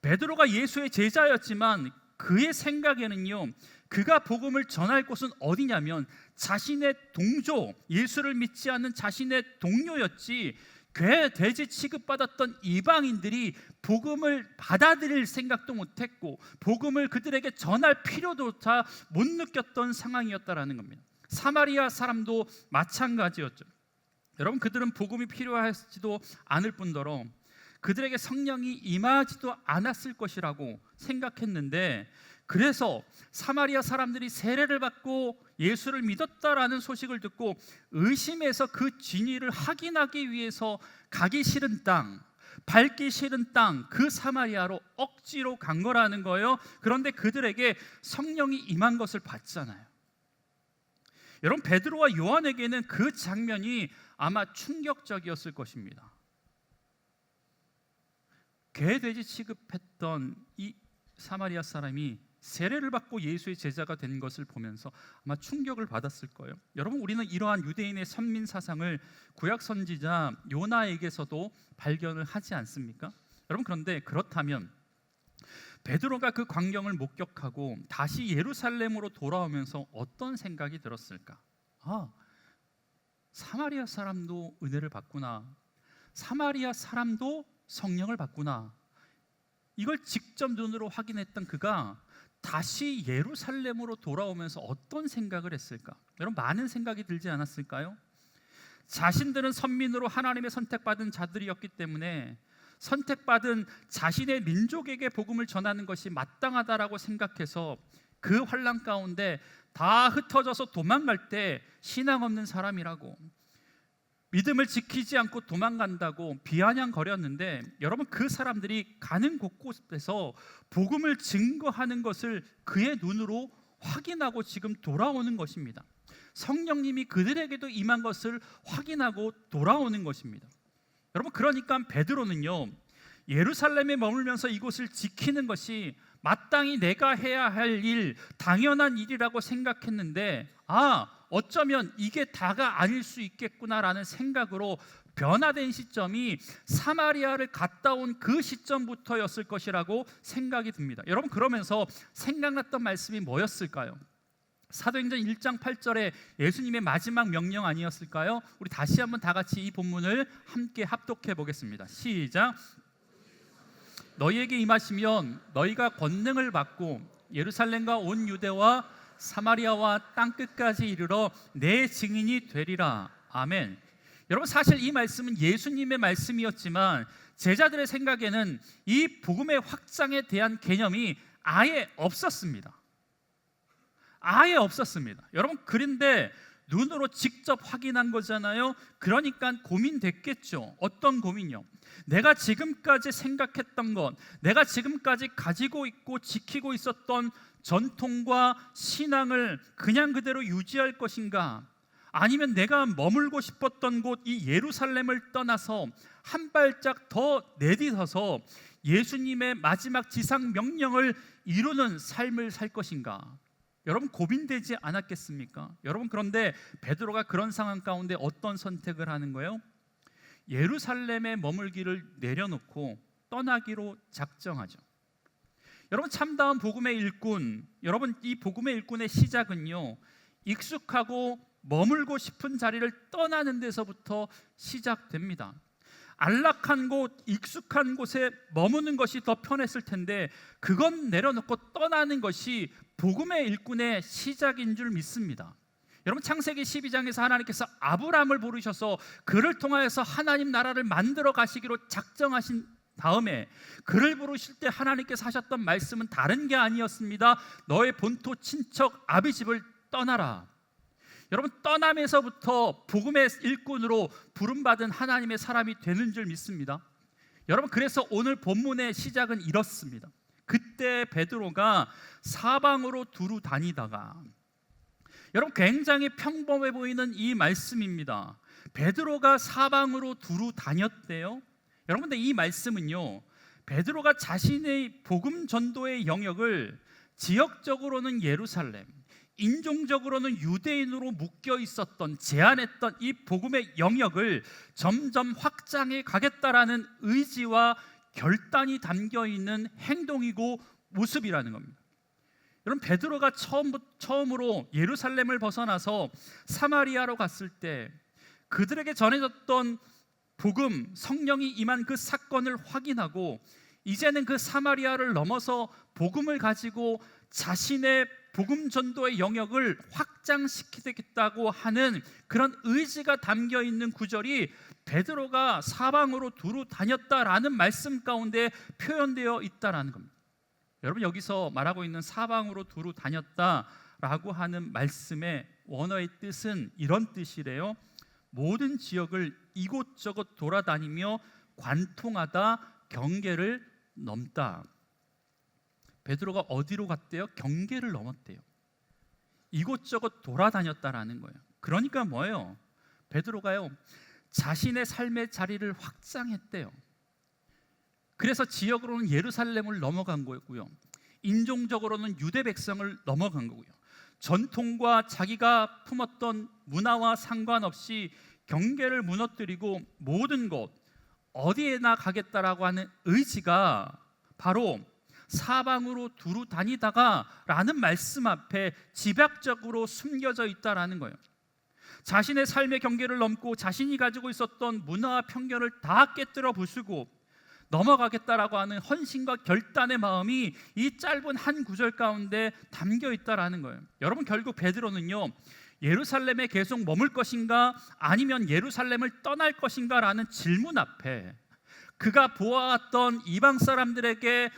베드로가 예수의 제자였지만 그의 생각에는요, 그가 복음을 전할 곳은 어디냐면 자신의 동조, 예수를 믿지 않는 자신의 동료였지, 괴 돼지 취급받았던 이방인들이 복음을 받아들일 생각도 못했고 복음을 그들에게 전할 필요조차 못 느꼈던 상황이었다라는 겁니다. 사마리아 사람도 마찬가지였죠. 여러분, 그들은 복음이 필요하지도 않을 뿐더러 그들에게 성령이 임하지도 않았을 것이라고 생각했는데, 그래서 사마리아 사람들이 세례를 받고 예수를 믿었다라는 소식을 듣고 의심해서 그 진위를 확인하기 위해서 가기 싫은 땅, 밟기 싫은 땅, 그 사마리아로 억지로 간 거라는 거예요. 그런데 그들에게 성령이 임한 것을 봤잖아요. 여러분, 베드로와 요한에게는 그 장면이 아마 충격적이었을 것입니다. 개돼지 취급했던 이 사마리아 사람이 세례를 받고 예수의 제자가 된 것을 보면서 아마 충격을 받았을 거예요. 여러분, 우리는 이러한 유대인의 선민 사상을 구약 선지자 요나에게서도 발견을 하지 않습니까? 여러분, 그런데 그렇다면 베드로가 그 광경을 목격하고 다시 예루살렘으로 돌아오면서 어떤 생각이 들었을까? 사마리아 사람도 은혜를 받구나, 사마리아 사람도 성령을 받구나, 이걸 직접 눈으로 확인했던 그가 다시 예루살렘으로 돌아오면서 어떤 생각을 했을까? 여러분, 많은 생각이 들지 않았을까요? 자신들은 선민으로 하나님의 선택받은 자들이었기 때문에 선택받은 자신의 민족에게 복음을 전하는 것이 마땅하다라고 생각해서 그 환난 가운데 다 흩어져서 도망갈 때 신앙 없는 사람이라고, 믿음을 지키지 않고 도망간다고 비아냥거렸는데, 여러분, 그 사람들이 가는 곳곳에서 복음을 증거하는 것을 그의 눈으로 확인하고 지금 돌아오는 것입니다. 성령님이 그들에게도 임한 것을 확인하고 돌아오는 것입니다. 여러분, 그러니까 베드로는요, 예루살렘에 머물면서 이곳을 지키는 것이 마땅히 내가 해야 할 일, 당연한 일이라고 생각했는데, 어쩌면 이게 다가 아닐 수 있겠구나라는 생각으로 변화된 시점이 사마리아를 갔다 온 그 시점부터였을 것이라고 생각이 듭니다. 여러분, 그러면서 생각났던 말씀이 뭐였을까요? 사도행전 1장 8절에 예수님의 마지막 명령 아니었을까요? 우리 다시 한번 다 같이 이 본문을 함께 합독해 보겠습니다. 시작. 너희에게 임하시면 너희가 권능을 받고 예루살렘과 온 유대와 사마리아와 땅끝까지 이르러 내 증인이 되리라. 아멘. 여러분, 사실 이 말씀은 예수님의 말씀이었지만 제자들의 생각에는 이 복음의 확장에 대한 개념이 아예 없었습니다. 아예 없었습니다. 여러분, 그런데 눈으로 직접 확인한 거잖아요. 그러니까 고민됐겠죠. 어떤 고민이요? 내가 지금까지 생각했던 것, 내가 지금까지 가지고 있고 지키고 있었던 전통과 신앙을 그냥 그대로 유지할 것인가? 아니면 내가 머물고 싶었던 곳 이 예루살렘을 떠나서 한 발짝 더 내딛어서 예수님의 마지막 지상 명령을 이루는 삶을 살 것인가? 여러분, 고민되지 않았겠습니까? 여러분, 그런데 베드로가 그런 상황 가운데 어떤 선택을 하는 거예요? 예루살렘에 머물기를 내려놓고 떠나기로 작정하죠. 여러분, 참다운 복음의 일꾼, 여러분, 이 복음의 일꾼의 시작은요, 익숙하고 머물고 싶은 자리를 떠나는 데서부터 시작됩니다. 안락한 곳, 익숙한 곳에 머무는 것이 더 편했을 텐데 그건 내려놓고 떠나는 것이 복음의 일꾼의 시작인 줄 믿습니다. 여러분, 창세기 12장에서 하나님께서 아브라함을 부르셔서 그를 통하여서 하나님 나라를 만들어 가시기로 작정하신 다음에 그를 부르실 때 하나님께서 하셨던 말씀은 다른 게 아니었습니다. 너의 본토 친척 아비 집을 떠나라. 여러분, 떠남에서부터 복음의 일꾼으로 부름받은 하나님의 사람이 되는 줄 믿습니다. 여러분, 그래서 오늘 본문의 시작은 이렇습니다. 그때 베드로가 사방으로 두루 다니다가, 여러분, 굉장히 평범해 보이는 이 말씀입니다. 베드로가 사방으로 두루 다녔대요. 여러분, 근데 이 말씀은요, 베드로가 자신의 복음 전도의 영역을 지역적으로는 예루살렘, 인종적으로는 유대인으로 묶여 있었던, 제한했던 이 복음의 영역을 점점 확장해 가겠다라는 의지와 결단이 담겨 있는 행동이고 모습이라는 겁니다. 여러분, 베드로가 처음으로 예루살렘을 벗어나서 사마리아로 갔을 때 그들에게 전해졌던 복음, 성령이 임한 그 사건을 확인하고 이제는 그 사마리아를 넘어서 복음을 가지고 자신의 복음 전도의 영역을 확장시키겠다고 하는 그런 의지가 담겨 있는 구절이 베드로가 사방으로 두루 다녔다라는 말씀 가운데 표현되어 있다라는 겁니다. 여러분, 여기서 말하고 있는 사방으로 두루 다녔다라고 하는 말씀의 원어의 뜻은 이런 뜻이래요. 모든 지역을 이곳저곳 돌아다니며 관통하다, 경계를 넘다. 베드로가 어디로 갔대요? 경계를 넘었대요. 이곳저곳 돌아다녔다라는 거예요. 그러니까 뭐예요? 베드로가요, 자신의 삶의 자리를 확장했대요. 그래서 지역으로는 예루살렘을 넘어간 거고요, 인종적으로는 유대 백성을 넘어간 거고요, 전통과 자기가 품었던 문화와 상관없이 경계를 무너뜨리고 모든 곳 어디에나 가겠다라고 하는 의지가 바로 사방으로 두루 다니다가 라는 말씀 앞에 집약적으로 숨겨져 있다라는 거예요. 자신의 삶의 경계를 넘고 자신이 가지고 있었던 문화와 편견을 다 깨뜨려 부수고 넘어가겠다라고 하는 헌신과 결단의 마음이 이 짧은 한 구절 가운데 담겨 있다라는 거예요. 여러분, 결국 베드로는요, 예루살렘에 계속 머물 것인가 아니면 예루살렘을 떠날 것인가 라는 질문 앞에 그가 보아왔던 이방 사람들에게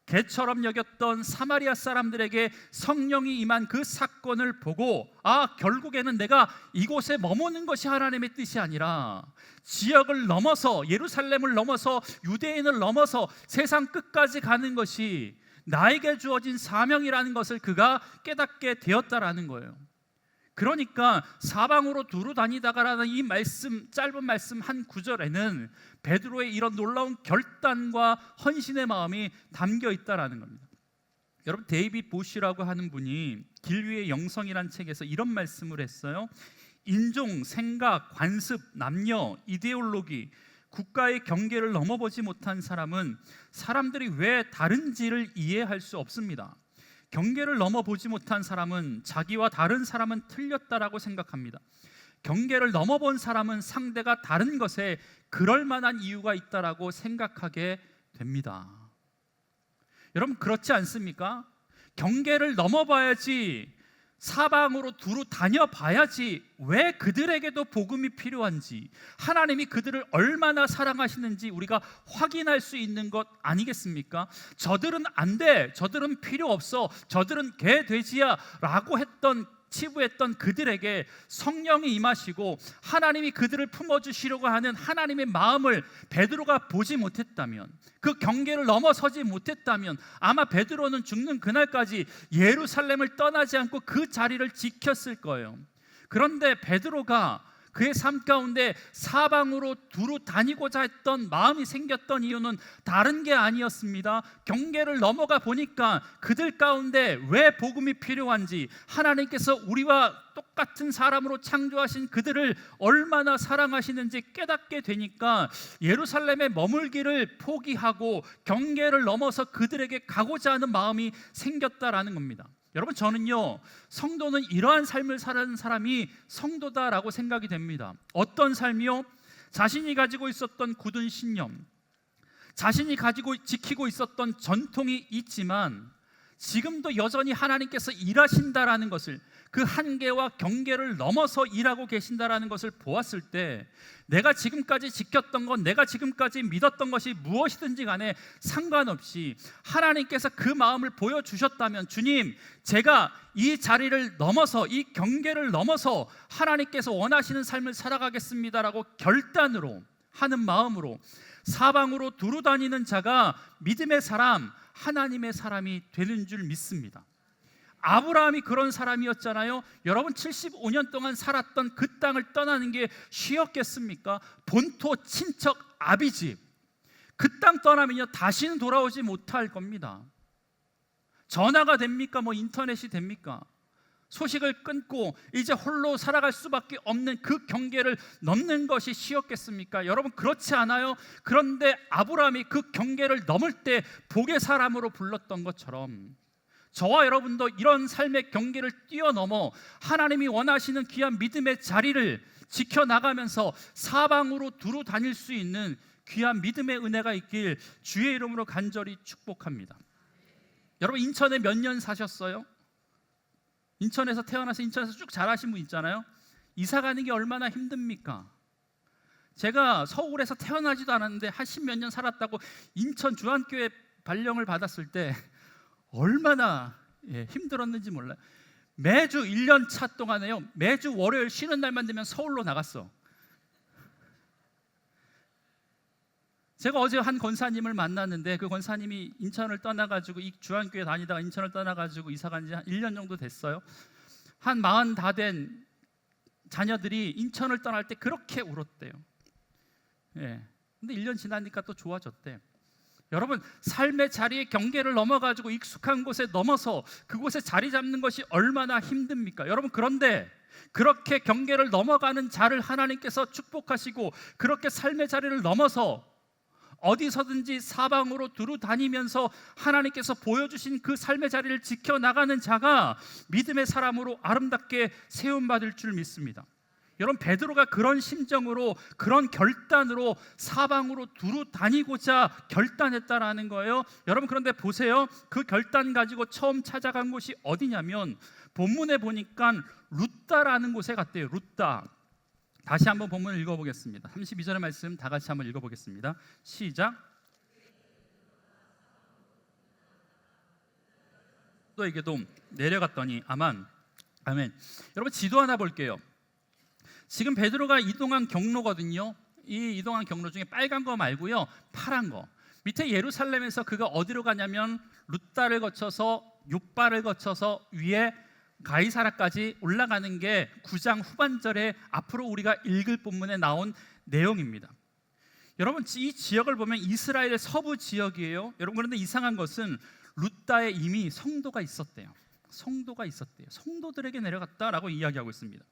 개처럼 여겼던 사마리아 사람들에게 성령이 임한 그 사건을 보고, 결국에는 내가 이곳에 머무는 것이 하나님의 뜻이 아니라 지역을 넘어서, 예루살렘을 넘어서, 유대인을 넘어서 세상 끝까지 가는 것이 나에게 주어진 사명이라는 것을 그가 깨닫게 되었다라는 거예요. 그러니까 사방으로 두루 다니다가라는 이 말씀, 짧은 말씀 한 구절에는 베드로의 이런 놀라운 결단과 헌신의 마음이 담겨 있다라는 겁니다. 여러분, 데이빗 보쉬라고 하는 분이 길 위의 영성이라는 책에서 이런 말씀을 했어요. 인종, 생각, 관습, 남녀, 이데올로기, 국가의 경계를 넘어보지 못한 사람은 사람들이 왜 다른지를 이해할 수 없습니다. 경계를 넘어보지 못한 사람은 자기와 다른 사람은 틀렸다라고 생각합니다. 경계를 넘어본 사람은 상대가 다른 것에 그럴 만한 이유가 있다라고 생각하게 됩니다. 여러분, 그렇지 않습니까? 경계를 넘어봐야지, 사방으로 두루 다녀봐야지 왜 그들에게도 복음이 필요한지, 하나님이 그들을 얼마나 사랑하시는지 우리가 확인할 수 있는 것 아니겠습니까? 저들은 안 돼, 저들은 필요 없어, 저들은 개 돼지야 라고 치부했던 그들에게 성령이 임하시고 하나님이 그들을 품어주시려고 하는 하나님의 마음을 베드로가 보지 못했다면, 그 경계를 넘어서지 못했다면 아마 베드로는 죽는 그날까지 예루살렘을 떠나지 않고 그 자리를 지켰을 거예요. 그런데 베드로가 그의 삶 가운데 사방으로 두루 다니고자 했던 마음이 생겼던 이유는 다른 게 아니었습니다. 경계를 넘어가 보니까 그들 가운데 왜 복음이 필요한지, 하나님께서 우리와 똑같은 사람으로 창조하신 그들을 얼마나 사랑하시는지 깨닫게 되니까 예루살렘에 머물기를 포기하고 경계를 넘어서 그들에게 가고자 하는 마음이 생겼다라는 겁니다. 여러분, 저는요, 성도는 이러한 삶을 사는 사람이 성도다라고 생각이 됩니다. 어떤 삶이요? 자신이 가지고 있었던 굳은 신념, 자신이 가지고 지키고 있었던 전통이 있지만 지금도 여전히 하나님께서 일하신다라는 것을, 그 한계와 경계를 넘어서 일하고 계신다라는 것을 보았을 때, 내가 지금까지 지켰던 것, 내가 지금까지 믿었던 것이 무엇이든지 간에 상관없이 하나님께서 그 마음을 보여주셨다면, 주님, 제가 이 자리를 넘어서, 이 경계를 넘어서 하나님께서 원하시는 삶을 살아가겠습니다라고 결단으로 하는 마음으로 사방으로 두루 다니는 자가 믿음의 사람, 하나님의 사람이 되는 줄 믿습니다. 아브라함이 그런 사람이었잖아요. 여러분, 75년 동안 살았던 그 땅을 떠나는 게 쉬웠겠습니까? 본토, 친척, 아비집, 그 땅 떠나면요 다시는 돌아오지 못할 겁니다. 전화가 됩니까? 뭐 인터넷이 됩니까? 소식을 끊고 이제 홀로 살아갈 수밖에 없는 그 경계를 넘는 것이 쉬웠겠습니까? 여러분, 그렇지 않아요? 그런데 아브라함이 그 경계를 넘을 때 복의 사람으로 불렀던 것처럼, 저와 여러분도 이런 삶의 경계를 뛰어넘어 하나님이 원하시는 귀한 믿음의 자리를 지켜나가면서 사방으로 두루 다닐 수 있는 귀한 믿음의 은혜가 있길 주의 이름으로 간절히 축복합니다. 여러분, 인천에 몇 년 사셨어요? 인천에서 태어나서 인천에서 쭉 자라신 분 있잖아요. 이사 가는 게 얼마나 힘듭니까? 제가 서울에서 태어나지도 않았는데 한 10몇 년 살았다고 인천 주안교회 발령을 받았을 때 얼마나 힘들었는지 몰라요. 매주 1년 차 동안에요, 매주 월요일 쉬는 날만 되면 서울로 나갔어. 제가 어제 한 권사님을 만났는데, 그 권사님이 인천을 떠나가지고 이 주안교회 다니다가 인천을 떠나가지고 이사 간 지 한 1년 정도 됐어요. 한 40 다 된 자녀들이 인천을 떠날 때 그렇게 울었대요. 근데 1년 지나니까 또 좋아졌대. 여러분, 삶의 자리의 경계를 넘어가지고 익숙한 곳에 넘어서 그곳에 자리 잡는 것이 얼마나 힘듭니까? 여러분, 그런데 그렇게 경계를 넘어가는 자를 하나님께서 축복하시고, 그렇게 삶의 자리를 넘어서 어디서든지 사방으로 두루 다니면서 하나님께서 보여주신 그 삶의 자리를 지켜나가는 자가 믿음의 사람으로 아름답게 세움받을 줄 믿습니다. 여러분, 베드로가 그런 심정으로, 그런 결단으로 사방으로 두루 다니고자 결단했다라는 거예요. 여러분, 그런데 보세요. 그 결단 가지고 처음 찾아간 곳이 어디냐면, 본문에 보니까 룻다라는 곳에 갔대요. 룻다. 다시 한번 본문을 읽어보겠습니다. 32절의 말씀 다 같이 한번 읽어보겠습니다. 시작. 또에게도 내려갔더니 아멘. 여러분, 지도 하나 볼게요. 지금 베드로가 이동한 경로거든요. 이 이동한 경로 중에 빨간 거 말고요, 파란 거. 밑에 예루살렘에서 그가 어디로 가냐면 룻다를 거쳐서 욥바를 거쳐서 위에 가이사라까지 올라가는 게 9장 후반절에 앞으로 우리가 읽을 본문에 나온 내용입니다. 여러분, 이 지역을 보면 이스라엘의 서부 지역이에요. 여러분, 그런데 이상한 것은 룻다에 이미 성도가 있었대요. 성도들에게 내려갔다라고 이야기하고 있습니다.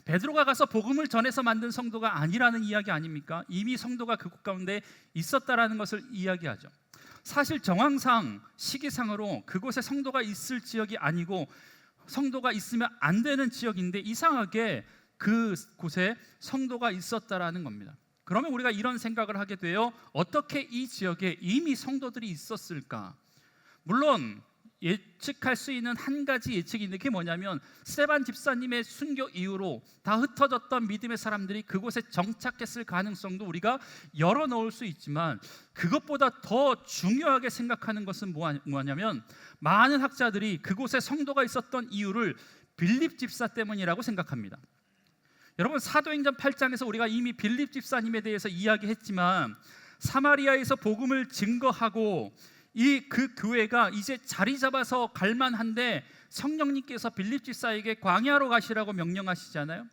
베드로가 가서 복음을 전해서 만든 성도가 아니라는 이야기 아닙니까? 이미 성도가 그곳 가운데 있었다라는 것을 이야기하죠. 사실 정황상, 시기상으로 그곳에 성도가 있을 지역이 아니고 성도가 있으면 안 되는 지역인데, 이상하게 그곳에 성도가 있었다라는 겁니다. 그러면 우리가 이런 생각을 하게 돼요. 어떻게 이 지역에 이미 성도들이 있었을까? 물론 예측할 수 있는 한 가지 예측이 있는데, 그게 뭐냐면 스데반 집사님의 순교 이후로 다 흩어졌던 믿음의 사람들이 그곳에 정착했을 가능성도 우리가 열어놓을 수 있지만, 그것보다 더 중요하게 생각하는 것은 뭐냐면 많은 학자들이 그곳에 성도가 있었던 이유를 빌립 집사 때문이라고 생각합니다. 여러분, 사도행전 8장에서 우리가 이미 빌립 집사님에 대해서 이야기했지만, 사마리아에서 복음을 증거하고 그 교회가 이제 자리 잡아서 갈만한데 성령님께서 빌립 집사에게 광야로 가시라고 명령하시잖아요.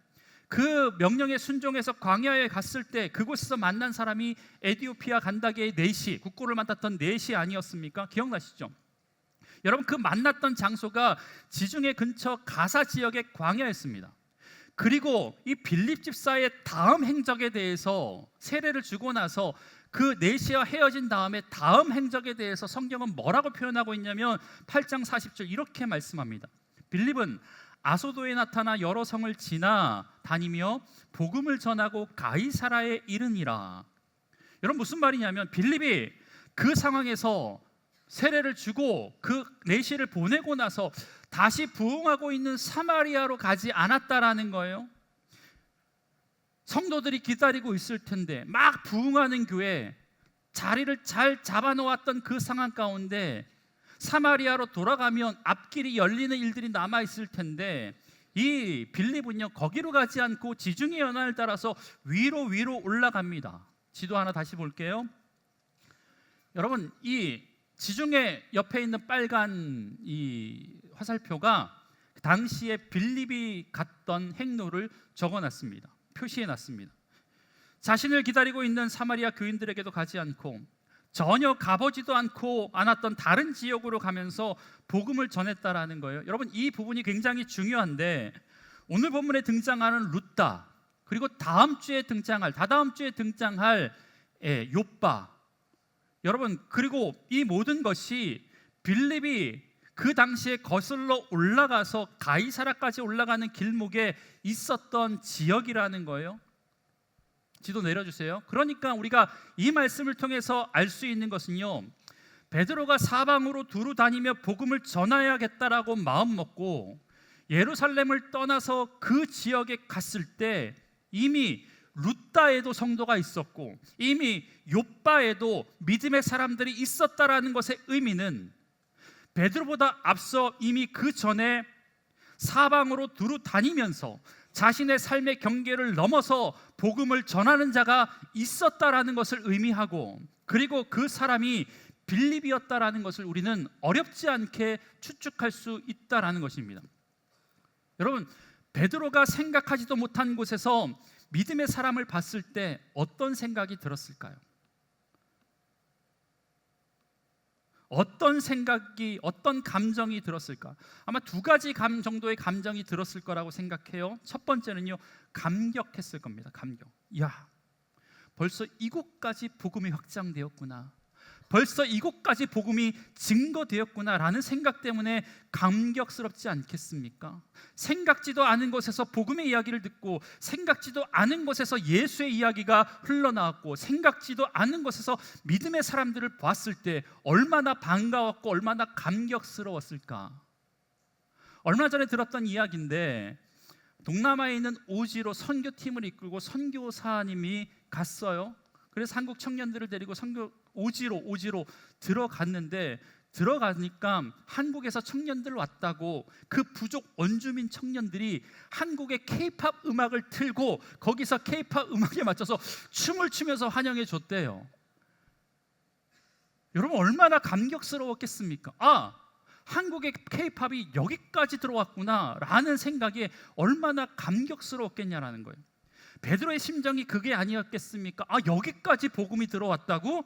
그 명령에 순종해서 광야에 갔을 때 그곳에서 만난 사람이 에디오피아 간다게의 네시, 국고를 맡았던 네시 아니었습니까? 기억나시죠? 여러분, 그 만났던 장소가 지중해 근처 가사 지역의 광야였습니다. 그리고 이 빌립 집사의 다음 행적에 대해서 세례를 주고 나서 그 네시와 헤어진 다음에 다음 행적에 대해서 성경은 뭐라고 표현하고 있냐면 8장 40절 이렇게 말씀합니다. 빌립은 아소도에 나타나 여러 성을 지나 다니며 복음을 전하고 가이사라에 이르니라. 여러분 무슨 말이냐면 빌립이 그 상황에서 세례를 주고 그 내시를 보내고 나서 다시 부흥하고 있는 사마리아로 가지 않았다라는 거예요. 성도들이 기다리고 있을 텐데 막 부흥하는 교회, 자리를 잘 잡아놓았던 그 상황 가운데 사마리아로 돌아가면 앞길이 열리는 일들이 남아있을 텐데 이 빌립은요 거기로 가지 않고 지중해 연안을 따라서 위로 올라갑니다. 지도 하나 다시 볼게요. 여러분 이 지중해 옆에 있는 빨간 이 화살표가 당시에 빌립이 갔던 행로를 적어놨습니다. 표시해놨습니다. 자신을 기다리고 있는 사마리아 교인들에게도 가지 않고 전혀 가보지도 않았던 다른 지역으로 가면서 복음을 전했다라는 거예요. 여러분 이 부분이 굉장히 중요한데 오늘 본문에 등장하는 룻다 그리고 다다음 주에 등장할 욥바 여러분 그리고 이 모든 것이 빌립이 그 당시에 거슬러 올라가서 가이사라까지 올라가는 길목에 있었던 지역이라는 거예요. 지도 내려주세요. 그러니까 우리가 이 말씀을 통해서 알 수 있는 것은요 베드로가 사방으로 두루 다니며 복음을 전해야겠다라고 마음먹고 예루살렘을 떠나서 그 지역에 갔을 때 이미 룻다에도 성도가 있었고 이미 욥바에도 믿음의 사람들이 있었다라는 것의 의미는 베드로보다 앞서 이미 그 전에 사방으로 두루 다니면서 자신의 삶의 경계를 넘어서 복음을 전하는 자가 있었다라는 것을 의미하고 그리고 그 사람이 빌립이었다라는 것을 우리는 어렵지 않게 추측할 수 있다라는 것입니다. 여러분 베드로가 생각하지도 못한 곳에서 믿음의 사람을 봤을 때 어떤 생각이 들었을까요? 어떤 생각이 어떤 감정이 들었을까? 아마 두 가지 정도의 감정이 들었을 거라고 생각해요. 첫 번째는요 감격했을 겁니다. 감격. 야 벌써 이곳까지 복음이 확장되었구나, 벌써 이곳까지 복음이 증거되었구나라는 생각 때문에 감격스럽지 않겠습니까? 생각지도 않은 곳에서 복음의 이야기를 듣고 생각지도 않은 곳에서 예수의 이야기가 흘러나왔고 생각지도 않은 곳에서 믿음의 사람들을 봤을 때 얼마나 반가웠고 얼마나 감격스러웠을까? 얼마 전에 들었던 이야기인데 동남아에 있는 오지로 선교팀을 이끌고 선교사님이 갔어요. 그래서 한국 청년들을 데리고 오지로 들어갔는데 들어가니까 한국에서 청년들 왔다고 그 부족 원주민 청년들이 한국의 K-팝 음악을 틀고 거기서 K-팝 음악에 맞춰서 춤을 추면서 환영해 줬대요. 여러분 얼마나 감격스러웠겠습니까? 아, 한국의 K-팝이 여기까지 들어왔구나 라는 생각에 얼마나 감격스러웠겠냐라는 거예요. 베드로의 심정이 그게 아니었겠습니까? 아, 여기까지 복음이 들어왔다고?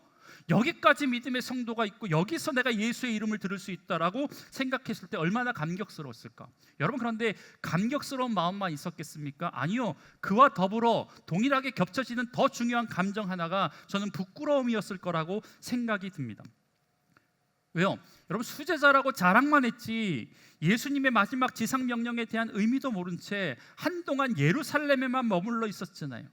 여기까지 믿음의 성도가 있고 여기서 내가 예수의 이름을 들을 수 있다라고 생각했을 때 얼마나 감격스러웠을까? 여러분 그런데 감격스러운 마음만 있었겠습니까? 아니요. 그와 더불어 동일하게 겹쳐지는 더 중요한 감정 하나가 저는 부끄러움이었을 거라고 생각이 듭니다. 왜요? 여러분 수제자라고 자랑만 했지 예수님의 마지막 지상명령에 대한 의미도 모른 채 한동안 예루살렘에만 머물러 있었잖아요.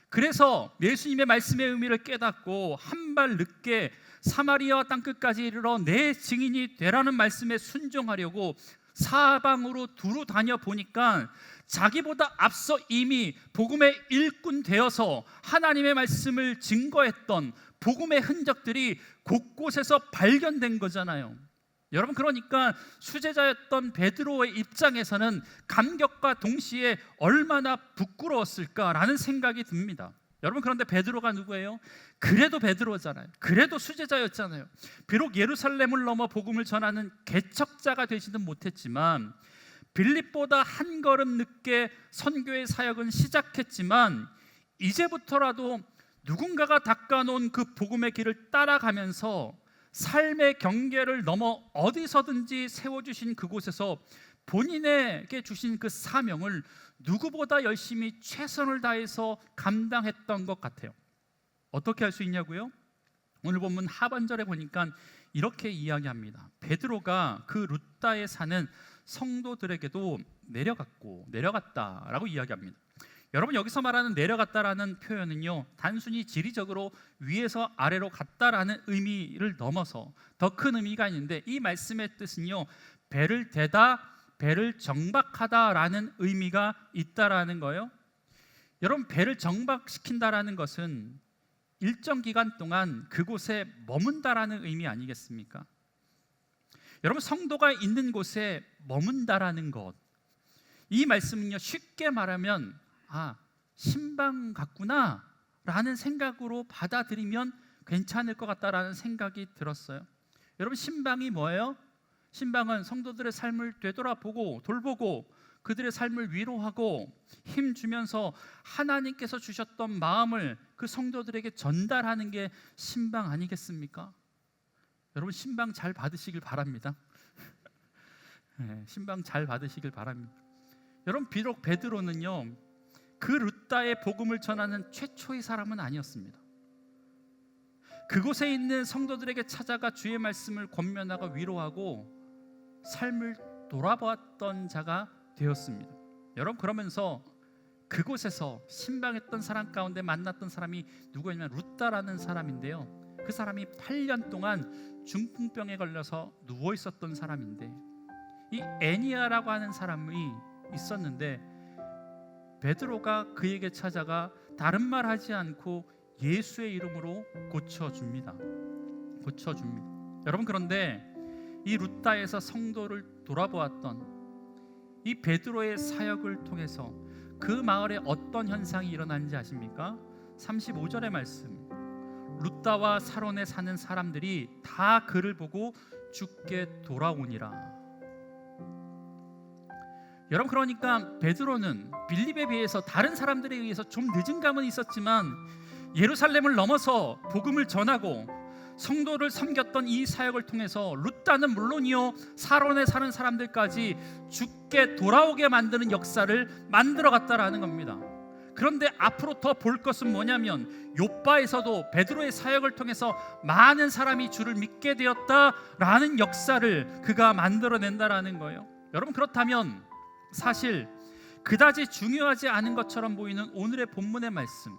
그래서 예수님의 말씀의 의미를 깨닫고 한 발 늦게 사마리아 땅끝까지 이르러 내 증인이 되라는 말씀에 순종하려고 사방으로 두루 다녀 보니까 자기보다 앞서 이미 복음의 일꾼 되어서 하나님의 말씀을 증거했던 복음의 흔적들이 곳곳에서 발견된 거잖아요. 여러분 그러니까 수제자였던 베드로의 입장에서는 감격과 동시에 얼마나 부끄러웠을까라는 생각이 듭니다. 여러분 그런데 베드로가 누구예요? 그래도 베드로잖아요. 그래도 수제자였잖아요. 비록 예루살렘을 넘어 복음을 전하는 개척자가 되지는 못했지만 빌립보다 한 걸음 늦게 선교의 사역은 시작했지만 이제부터라도 누군가가 닦아놓은 그 복음의 길을 따라가면서 삶의 경계를 넘어 어디서든지 세워주신 그곳에서 본인에게 주신 그 사명을 누구보다 열심히 최선을 다해서 감당했던 것 같아요. 어떻게 할 수 있냐고요? 오늘 본문 하반절에 보니까 이렇게 이야기합니다. 베드로가 그 룻다에 사는 성도들에게도 내려갔다라고 이야기합니다. 여러분, 여기서 말하는 내려갔다라는 표현은요, 단순히 지리적으로 위에서 아래로 갔다라는 의미를 넘어서 더 큰 의미가 있는데, 이 말씀의 뜻은요, 배를 대다, 배를 정박하다라는 의미가 있다라는 거예요. 여러분, 배를 정박시킨다라는 것은 일정 기간 동안 그곳에 머문다라는 의미 아니겠습니까? 여러분, 성도가 있는 곳에 머문다라는 것, 이 말씀은요, 쉽게 말하면 신방 같구나 라는 생각으로 받아들이면 괜찮을 것 같다라는 생각이 들었어요. 여러분, 신방이 뭐예요? 신방은 성도들의 삶을 되돌아보고 돌보고 그들의 삶을 위로하고 힘주면서 하나님께서 주셨던 마음을 그 성도들에게 전달하는 게 신방 아니겠습니까? 여러분, 신방 잘 받으시길 바랍니다. 네, 신방 잘 받으시길 바랍니다. 여러분, 비록 베드로는요, 그 룻다의 복음을 전하는 최초의 사람은 아니었습니다. 그곳에 있는 성도들에게 찾아가 주의 말씀을 권면하고 위로하고 삶을 돌아보았던 자가 되었습니다. 여러분, 그러면서 그곳에서 신방했던 사람 가운데 만났던 사람이 누구였냐면 룻다라는 사람인데요, 그 사람이 8년 동안 중풍병에 걸려서 누워 있었던 사람인데, 이 애니아라고 하는 사람이 있었는데 베드로가 그에게 찾아가 다른 말 하지 않고 예수의 이름으로 고쳐줍니다. 여러분, 그런데 이 룻다에서 성도를 돌아보았던 이 베드로의 사역을 통해서 그 마을에 어떤 현상이 일어난지 아십니까? 35절의 말씀, 룻다와 사론에 사는 사람들이 다 그를 보고 죽게 돌아오니라. 여러분, 그러니까 베드로는 빌립에 비해서 다른 사람들에 의해서 좀 늦은 감은 있었지만 예루살렘을 넘어서 복음을 전하고 성도를 섬겼던 이 사역을 통해서 룻다는 물론이요, 사론에 사는 사람들까지 죽게 돌아오게 만드는 역사를 만들어갔다라는 겁니다. 그런데 앞으로 더 볼 것은 뭐냐면 요빠에서도 베드로의 사역을 통해서 많은 사람이 주를 믿게 되었다라는 역사를 그가 만들어낸다라는 거예요. 여러분, 그렇다면 사실 그다지 중요하지 않은 것처럼 보이는 오늘의 본문의 말씀,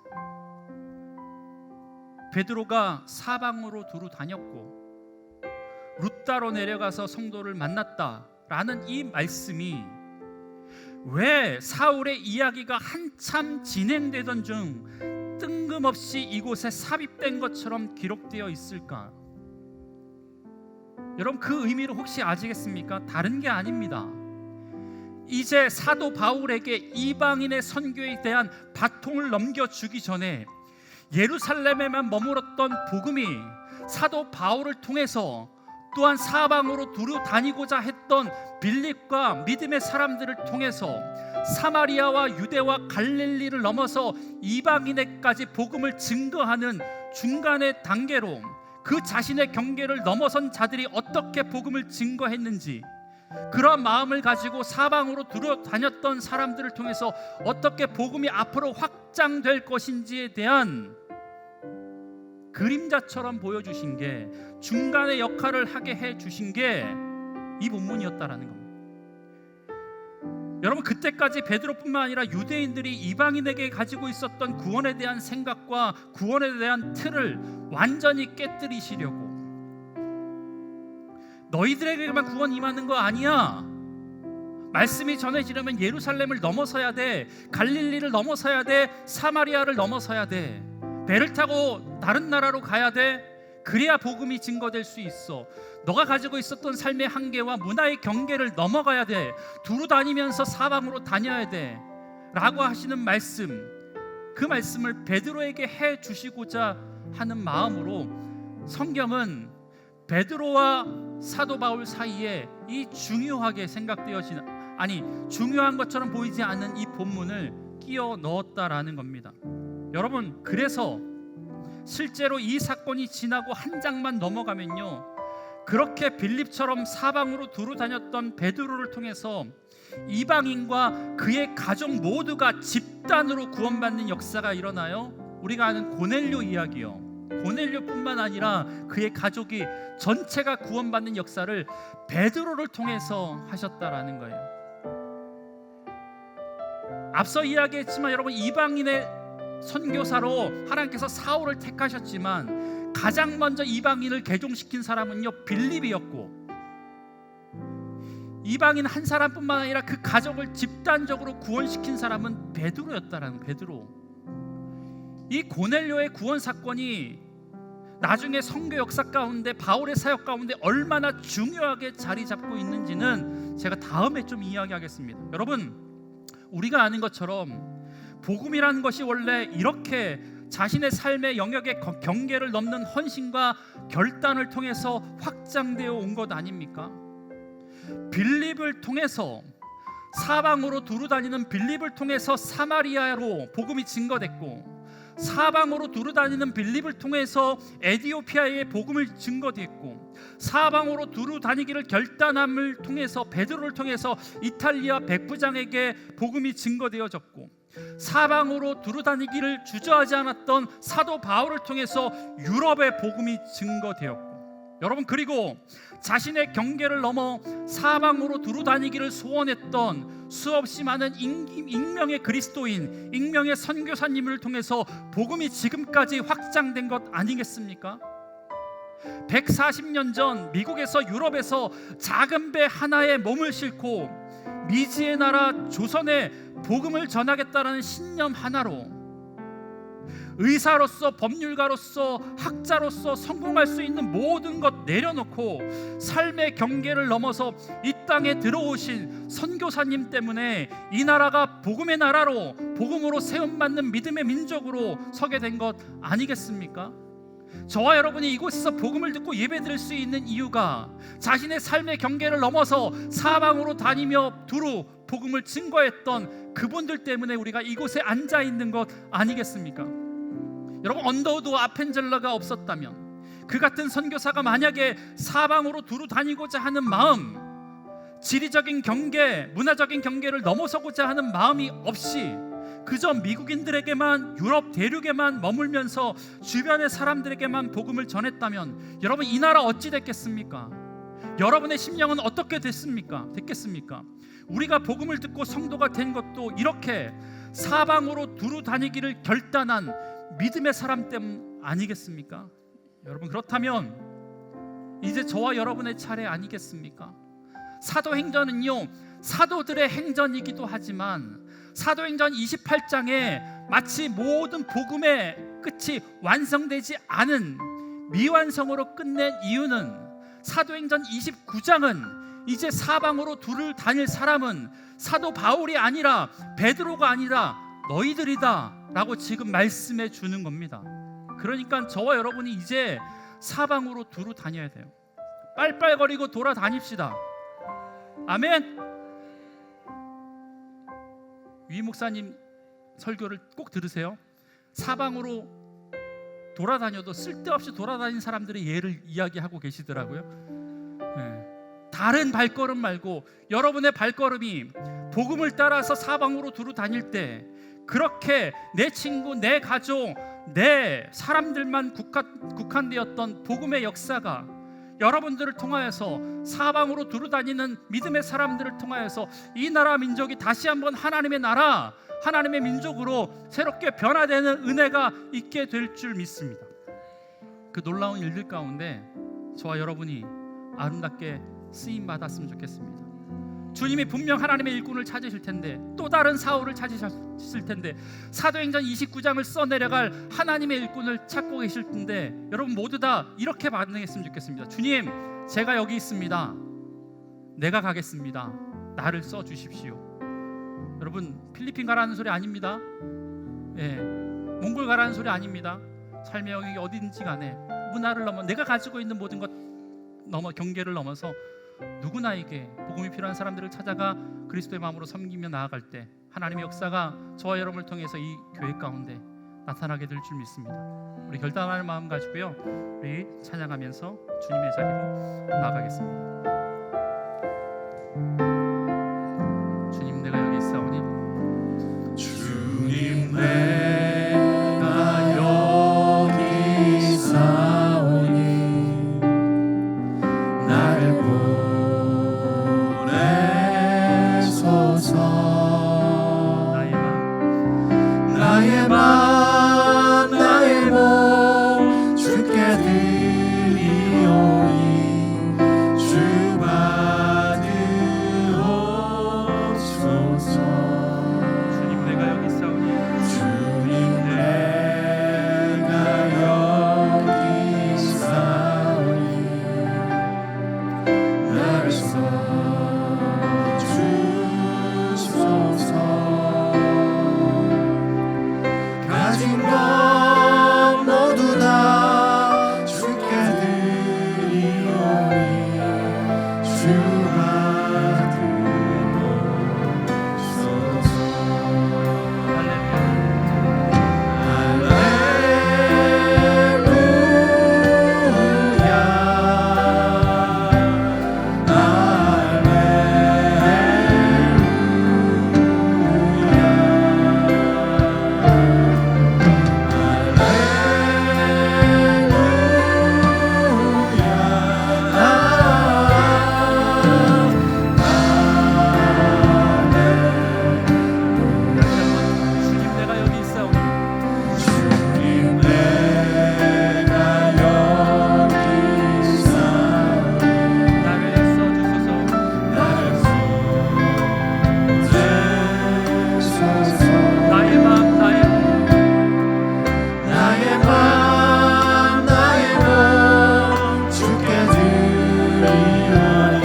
베드로가 사방으로 두루 다녔고 룻다로 내려가서 성도를 만났다라는 이 말씀이 왜 사울의 이야기가 한참 진행되던 중 뜬금없이 이곳에 삽입된 것처럼 기록되어 있을까? 여러분, 그 의미를 혹시 아시겠습니까? 다른 게 아닙니다. 이제 사도 바울에게 이방인의 선교에 대한 바통을 넘겨주기 전에 예루살렘에만 머물렀던 복음이 사도 바울을 통해서 또한 사방으로 두루 다니고자 했던 빌립과 믿음의 사람들을 통해서 사마리아와 유대와 갈릴리를 넘어서 이방인에까지 복음을 증거하는 중간의 단계로 그 자신의 경계를 넘어선 자들이 어떻게 복음을 증거했는지, 그러한 마음을 가지고 사방으로 두루 다녔던 사람들을 통해서 어떻게 복음이 앞으로 확장될 것인지에 대한 그림자처럼 보여주신 게, 중간의 역할을 하게 해주신 게 이 본문이었다라는 겁니다. 여러분, 그때까지 베드로뿐만 아니라 유대인들이 이방인에게 가지고 있었던 구원에 대한 생각과 구원에 대한 틀을 완전히 깨뜨리시려고, 너희들에게만 구원 임하는 거 아니야, 말씀이 전해지려면 예루살렘을 넘어서야 돼, 갈릴리를 넘어서야 돼, 사마리아를 넘어서야 돼, 배를 타고 다른 나라로 가야 돼, 그래야 복음이 증거될 수 있어. 너가 가지고 있었던 삶의 한계와 문화의 경계를 넘어가야 돼, 두루 다니면서 사방으로 다녀야 돼 라고 하시는 말씀, 그 말씀을 베드로에게 해 주시고자 하는 마음으로 성경은 베드로와 사도 바울 사이에 이 중요하게 생각되어지는, 아니 중요한 것처럼 보이지 않는 이 본문을 끼워 넣었다라는 겁니다. 여러분, 그래서 실제로 이 사건이 지나고 한 장만 넘어가면요, 그렇게 빌립처럼 사방으로 두루 다녔던 베드로를 통해서 이방인과 그의 가족 모두가 집단으로 구원받는 역사가 일어나요. 우리가 아는 고넬료 이야기요. 고넬료뿐만 아니라 그의 가족이 전체가 구원받는 역사를 베드로를 통해서 하셨다라는 거예요. 앞서 이야기했지만 여러분, 이방인의 선교사로 하나님께서 사울을 택하셨지만 가장 먼저 이방인을 개종시킨 사람은요 빌립이었고, 이방인 한 사람뿐만 아니라 그 가족을 집단적으로 구원시킨 사람은 베드로였다라는, 베드로. 이 고넬료의 구원 사건이 나중에 선교 역사 가운데, 바울의 사역 가운데 얼마나 중요하게 자리 잡고 있는지는 제가 다음에 좀 이야기하겠습니다. 여러분, 우리가 아는 것처럼 복음이라는 것이 원래 이렇게 자신의 삶의 영역의 경계를 넘는 헌신과 결단을 통해서 확장되어 온 것 아닙니까? 빌립을 통해서, 사방으로 두루 다니는 빌립을 통해서 사마리아로 복음이 증거됐고, 사방으로 두루 다니는 빌립을 통해서 에디오피아에 복음을 증거됐고, 사방으로 두루 다니기를 결단함을 통해서 베드로를 통해서 이탈리아 백부장에게 복음이 증거되어졌고, 사방으로 두루 다니기를 주저하지 않았던 사도 바울을 통해서 유럽의 복음이 증거되었고, 여러분, 그리고 자신의 경계를 넘어 사방으로 두루 다니기를 소원했던 수없이 많은 익명의 그리스도인, 익명의 선교사님을 통해서 복음이 지금까지 확장된 것 아니겠습니까? 140년 전 미국에서, 유럽에서 작은 배 하나에 몸을 싣고 미지의 나라 조선에 복음을 전하겠다라는 신념 하나로 의사로서, 법률가로서, 학자로서 성공할 수 있는 모든 것 내려놓고 삶의 경계를 넘어서 이 땅에 들어오신 선교사님 때문에 이 나라가 복음의 나라로, 복음으로 세움받는 믿음의 민족으로 서게 된 것 아니겠습니까? 저와 여러분이 이곳에서 복음을 듣고 예배드릴 수 있는 이유가 자신의 삶의 경계를 넘어서 사방으로 다니며 두루 복음을 증거했던 그분들 때문에 우리가 이곳에 앉아 있는 것 아니겠습니까? 여러분, 언더우드 아펜젤러가 없었다면, 그 같은 선교사가 만약에 사방으로 두루 다니고자 하는 마음, 지리적인 경계, 문화적인 경계를 넘어서고자 하는 마음이 없이 그저 미국인들에게만, 유럽 대륙에만 머물면서 주변의 사람들에게만 복음을 전했다면, 여러분, 이 나라 어찌 됐겠습니까? 여러분의 심령은 어떻게 됐겠습니까? 우리가 복음을 듣고 성도가 된 것도 이렇게 사방으로 두루 다니기를 결단한 믿음의 사람 때문 아니겠습니까? 여러분, 그렇다면 이제 저와 여러분의 차례 아니겠습니까? 사도행전은요, 사도들의 행전이기도 하지만 사도행전 28장에 마치 모든 복음의 끝이 완성되지 않은 미완성으로 끝낸 이유는, 사도행전 29장은 이제 사방으로 두루 다닐 사람은 사도 바울이 아니라, 베드로가 아니라 너희들이다 라고 지금 말씀해 주는 겁니다. 그러니까 저와 여러분이 이제 사방으로 두루 다녀야 돼요. 빨빨거리고 돌아다닙시다. 아멘. 위 목사님 설교를 꼭 들으세요. 사방으로 돌아다녀도 쓸데없이 돌아다닌 사람들의 예를 이야기하고 계시더라고요. 다른 발걸음 말고 여러분의 발걸음이 복음을 따라서 사방으로 두루 다닐 때, 그렇게 내 친구, 내 가족, 내 사람들만 국한되었던 복음의 역사가 여러분들을 통하여서, 사방으로 두루 다니는 믿음의 사람들을 통하여서 이 나라 민족이 다시 한번 하나님의 나라, 하나님의 민족으로 새롭게 변화되는 은혜가 있게 될 줄 믿습니다. 그 놀라운 일들 가운데 저와 여러분이 아름답게 쓰임 받았으면 좋겠습니다. 주님이 분명 하나님의 일꾼을 찾으실 텐데, 또 다른 사울을 찾으실 텐데, 사도행전 29장을 써내려갈 하나님의 일꾼을 찾고 계실 텐데, 여러분 모두 다 이렇게 반응했으면 좋겠습니다. 주님, 제가 여기 있습니다. 내가 가겠습니다. 나를 써주십시오. 여러분, 필리핀 가라는 소리 아닙니다. 몽골 가라는 소리 아닙니다. 삶의 영역이 어딘지 간에 문화를 넘어, 내가 가지고 있는 모든 것 넘어, 경계를 넘어서 누구나에게 복음이 필요한 사람들을 찾아가 그리스도의 마음으로 섬기며 나아갈 때 하나님의 역사가 저와 여러분을 통해서 이 교회 가운데 나타나게 될 줄 믿습니다. 우리 결단하는 마음 가지고요, 우리 찬양하면서 주님의 자리로 나아가겠습니다. 주님, 내가 여기 있사오니, 주님, 내가 여기 주소서. 나의 맘 나의 몸 주께 드리오니 주 받으옵소서. 주님 내가 여기 있사오니 주님 내가 여기 있사오니 나를 써주소서. 가진 것 모두 다 주께 드리오니 주 받으옵소서. 주님 내가 여기 있사오니 주님 내가 여기 있사오니 나를 써주소서. 써주소서. 나의 맘 나의 나의 맘 나의 몸 주께 드리오니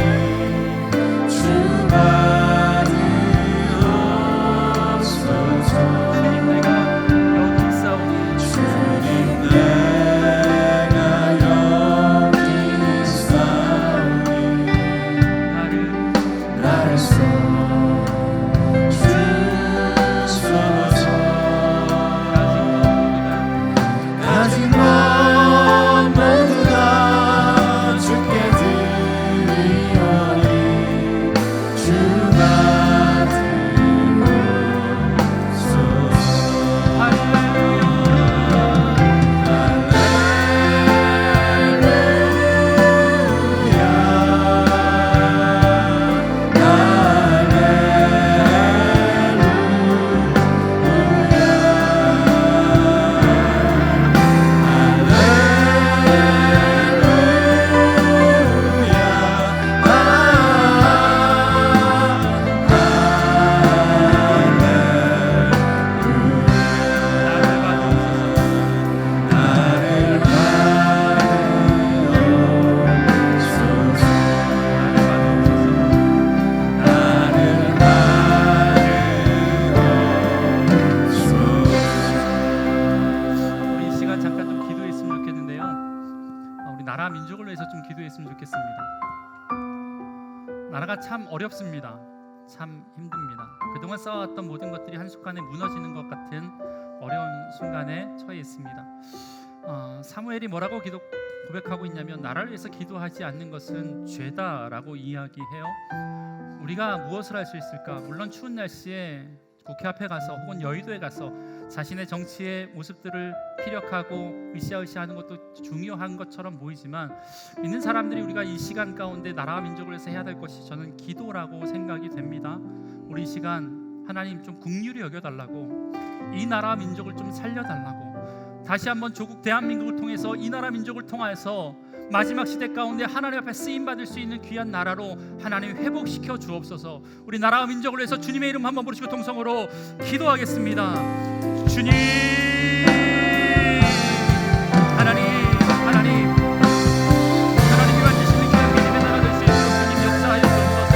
주 받으옵소서. 주님 내가 여기 있사오니 주님 내가 여기 있사오니 나를 써주소서. 가진 것 모두 다 주께 드리오니 주 받으옵소서. 우리 이 시간 잠깐 좀 기도했으면 좋겠는데요. 우리 나라 민족을 위해서 좀 기도했으면 좋겠습니다. 나라가 참 어렵습니다. 참 힘듭니다. 그동안 쌓아왔던 모든 것들이 한순간에 무너지는 것 같은 어려운 순간에 처해 있습니다. 사무엘이 뭐라고 고백하고 있냐면 나라를 위해서 기도하지 않는 것은 죄다라고 이야기해요. 우리가 무엇을 할 수 있을까? 물론 추운 날씨에 국회 앞에 가서 혹은 여의도에 가서 자신의 정치의 모습들을 피력하고 으쌰으쌰하는 것도 중요한 것처럼 보이지만 믿는 사람들이 우리가 이 시간 가운데 나라와 민족을 위해서 해야 될 것이 저는 기도라고 생각이 됩니다. 우리 이 시간 하나님 좀 긍휼히 여겨달라고, 이 나라와 민족을 좀 살려달라고, 다시 한번 조국 대한민국을 통해서 이 나라 민족을 통하여서 마지막 시대 가운데 하나님 앞에 쓰임 받을 수 있는 귀한 나라로 하나님 회복시켜 주옵소서. 우리 나라와 민족을 위해서 주님의 이름 한번 부르시고 동성으로 기도하겠습니다. 주님, 하나님이 만드시는 귀한 믿음의 나라 될 수 있도록 주님 역사하여 주옵소서.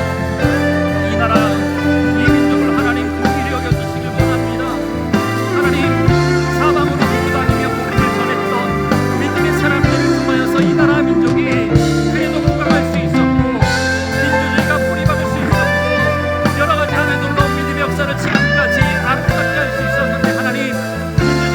이 나라, 이 민족을 하나님 긍휼히 여겨주시길 원합니다. 하나님, 사방으로 돌아다니며 복음을 전했던 믿음의 사람들을 통하여서 이 나라 민족이 그래도 부강할 수 있었고 민주주의가 뿌리박을 수 있었고 여러 가지 하나님 놀라운 믿음의 역사를 지금까지 아름답게 할 수 있었는데 하나님 민주주의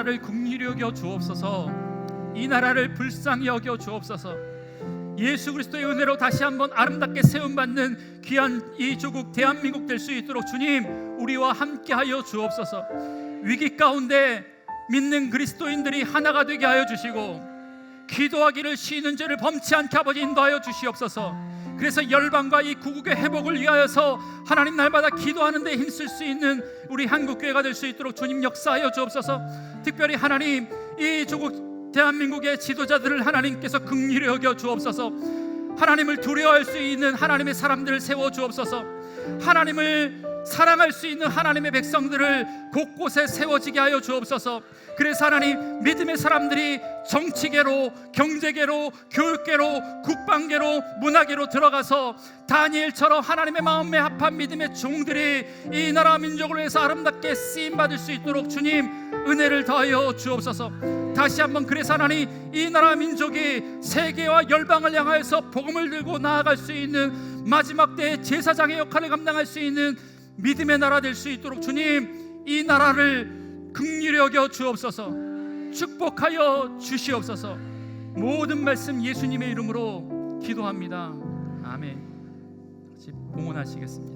나라를 긍휼히 여겨 주옵소서. 이 나라를 불쌍히 여겨 주옵소서. 예수 그리스도의 은혜로 다시 한번 아름답게 세움받는 귀한 이 조국 대한민국 될 수 있도록 주님 우리와 함께하여 주옵소서. 위기 가운데 믿는 그리스도인들이 하나가 되게 하여 주시고 기도하기를 쉬는 죄를 범치 않게 아버지 인도하여 주시옵소서. 그래서 열방과 이 구국의 회복을 위하여서 하나님 날마다 기도하는 데 힘쓸 수 있는 우리 한국교회가 될 수 있도록 주님 역사하여 주옵소서. 특별히 하나님 이 조국 대한민국의 지도자들을 하나님께서 긍휼히 여겨 주옵소서. 하나님을 두려워할 수 있는 하나님의 사람들을 세워 주옵소서. 하나님을 사랑할 수 있는 하나님의 백성들을 곳곳에 세워지게 하여 주옵소서. 그래서 하나님 믿음의 사람들이 정치계로, 경제계로, 교육계로, 국방계로, 문화계로 들어가서 다니엘처럼 하나님의 마음에 합한 믿음의 종들이 이 나라 민족을 위해서 아름답게 쓰임받을 수 있도록 주님 은혜를 더하여 주옵소서. 다시 한번 그래서 하나님 이 나라 민족이 세계와 열방을 향하여서 복음을 들고 나아갈 수 있는 마지막 때의 제사장의 역할을 감당할 수 있는 믿음의 나라 될 수 있도록 주님 이 나라를 긍휼히 여겨 주옵소서. 축복하여 주시옵소서. 모든 말씀 예수님의 이름으로 기도합니다. 아멘. 같이 봉헌하시겠습니다.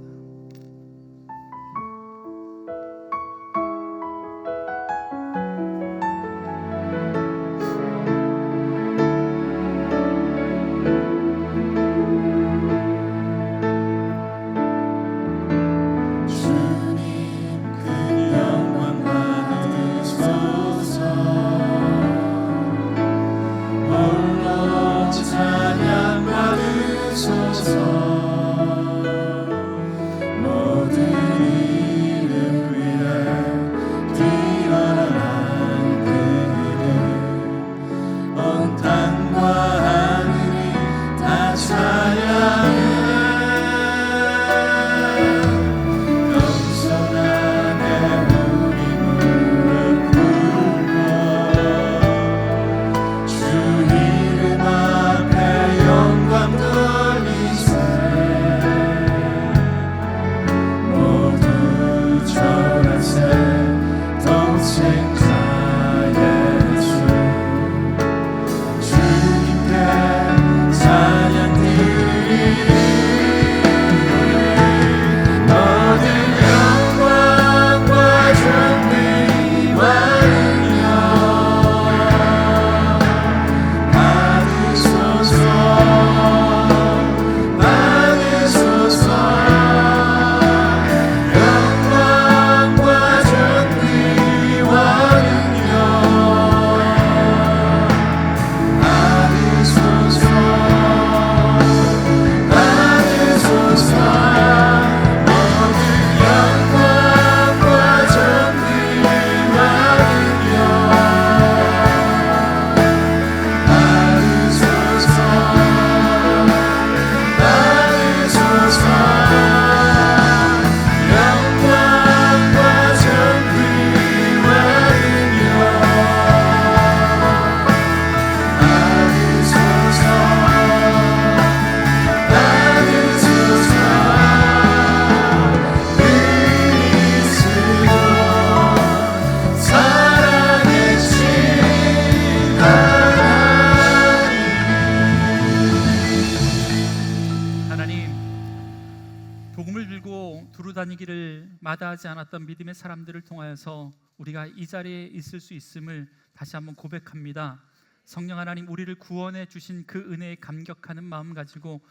다니기를 마다하지 않았던 믿음의 사람들을 통하여서 우리가 이 자리에 있을 수 있음을 다시 한번 고백합니다. 성령 하나님, 우리를 구원해 주신 그 은혜에 감격하는 마음 가지고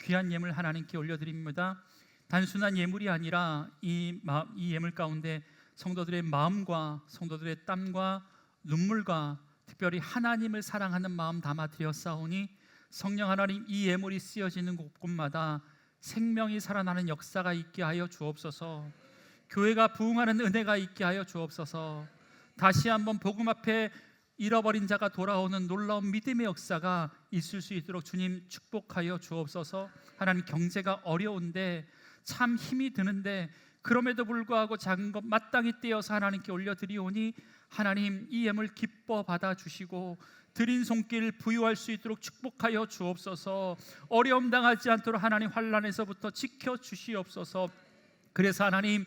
귀한 예물 하나님께 올려드립니다. 단순한 예물이 아니라 이 예물 가운데 성도들의 마음과 성도들의 땀과 눈물과 특별히 하나님을 사랑하는 마음 담아 드렸사오니 성령 하나님, 이 예물이 쓰여지는 곳곳마다 생명이 살아나는 역사가 있게 하여 주옵소서. 교회가 부흥하는 은혜가 있게 하여 주옵소서. 다시 한번 복음 앞에 잃어버린 자가 돌아오는 놀라운 믿음의 역사가 있을 수 있도록 주님 축복하여 주옵소서. 하나님, 경제가 어려운데 참 힘이 드는데 그럼에도 불구하고 작은 것 마땅히 떼어서 하나님께 올려드리오니 하나님, 이 예물 기뻐 받아주시고 드린 손길 부유할 수 있도록 축복하여 주옵소서. 어려움 당하지 않도록 하나님 환난에서부터 지켜주시옵소서. 그래서 하나님,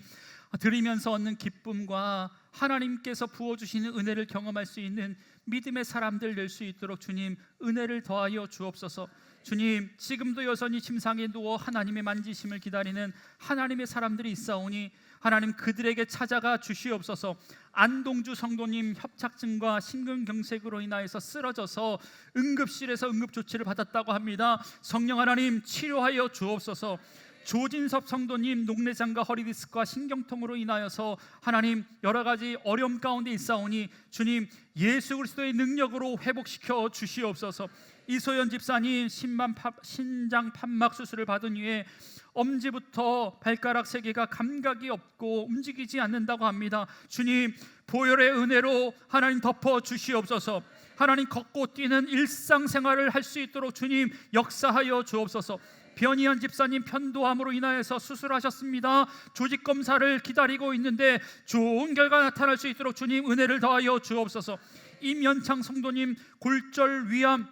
드리면서 얻는 기쁨과 하나님께서 부어주시는 은혜를 경험할 수 있는 믿음의 사람들 될 수 있도록 주님 은혜를 더하여 주옵소서. 주님, 지금도 여전히 침상에 누워 하나님의 만지심을 기다리는 하나님의 사람들이 있사오니 하나님 그들에게 찾아가 주시옵소서. 안동주 성도님 협착증과 심근경색으로 인하여서 쓰러져서 응급실에서 응급조치를 받았다고 합니다. 성령 하나님 치료하여 주옵소서. 조진섭 성도님 녹내장과 허리디스크와 신경통으로 인하여서 하나님 여러 가지 어려움 가운데 있사오니 주님 예수 그리스도의 능력으로 회복시켜 주시옵소서. 이소연 집사님 신장 판막 수술을 받은 후에 엄지부터 발가락 3개가 감각이 없고 움직이지 않는다고 합니다. 주님 보혈의 은혜로 하나님 덮어 주시옵소서. 하나님 걷고 뛰는 일상생활을 할 수 있도록 주님 역사하여 주옵소서. 변희연 집사님 편도암으로 인하여서 수술하셨습니다. 조직 검사를 기다리고 있는데 좋은 결과 나타날 수 있도록 주님 은혜를 더하여 주옵소서. 임연창 성도님 골절 위암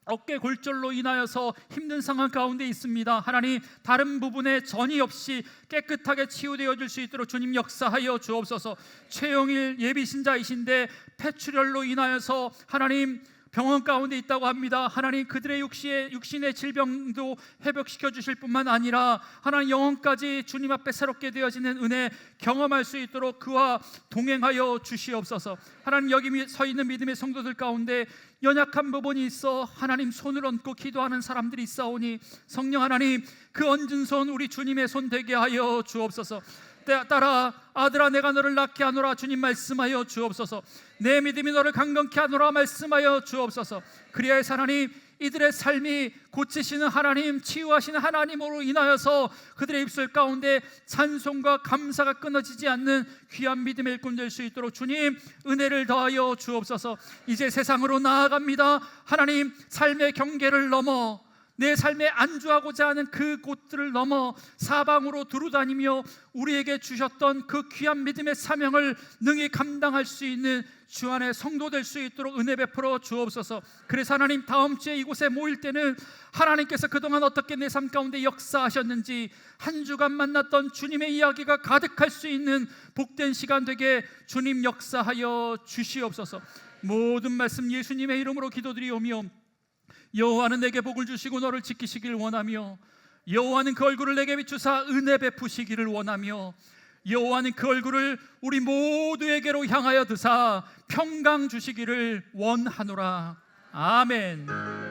어깨 골절로 인하여서 힘든 상황 가운데 있습니다. 하나님 다른 부분에 전이 없이 깨끗하게 치유되어질 수 있도록 주님 역사하여 주옵소서. 최영일 예비신자이신데 폐출혈로 인하여서 하나님 병원 가운데 있다고 합니다. 하나님 그들의 육신의 질병도 회복시켜 주실 뿐만 아니라 하나님 영혼까지 주님 앞에 새롭게 되어지는 은혜 경험할 수 있도록 그와 동행하여 주시옵소서. 하나님 여기 서 있는 믿음의 성도들 가운데 연약한 부분이 있어 하나님 손을 얹고 기도하는 사람들이 있사오니 성령 하나님 그 얹은 손 우리 주님의 손 되게 하여 주옵소서. 따라 아들아 내가 너를 낳게 하노라 주님 말씀하여 주옵소서. 내 믿음이 너를 강건케 하노라 말씀하여 주옵소서. 그리하여서 하나님 이들의 삶이 고치시는 하나님 치유하시는 하나님으로 인하여서 그들의 입술 가운데 찬송과 감사가 끊어지지 않는 귀한 믿음의 일꾼 될 수 있도록 주님 은혜를 더하여 주옵소서. 이제 세상으로 나아갑니다. 하나님 삶의 경계를 넘어 내 삶에 안주하고자 하는 그 곳들을 넘어 사방으로 두루다니며 우리에게 주셨던 그 귀한 믿음의 사명을 능히 감당할 수 있는 주 안에 성도 될 수 있도록 은혜 베풀어 주옵소서. 그래서 하나님 다음 주에 이곳에 모일 때는 하나님께서 그동안 어떻게 내 삶 가운데 역사하셨는지 한 주간 만났던 주님의 이야기가 가득할 수 있는 복된 시간 되게 주님 역사하여 주시옵소서. 모든 말씀 예수님의 이름으로 기도드리오며 여호와는 내게 복을 주시고 너를 지키시길 원하며 여호와는 그 얼굴을 내게 비추사 은혜 베푸시기를 원하며 여호와는 그 얼굴을 우리 모두에게로 향하여 드사 평강 주시기를 원하노라. 아멘.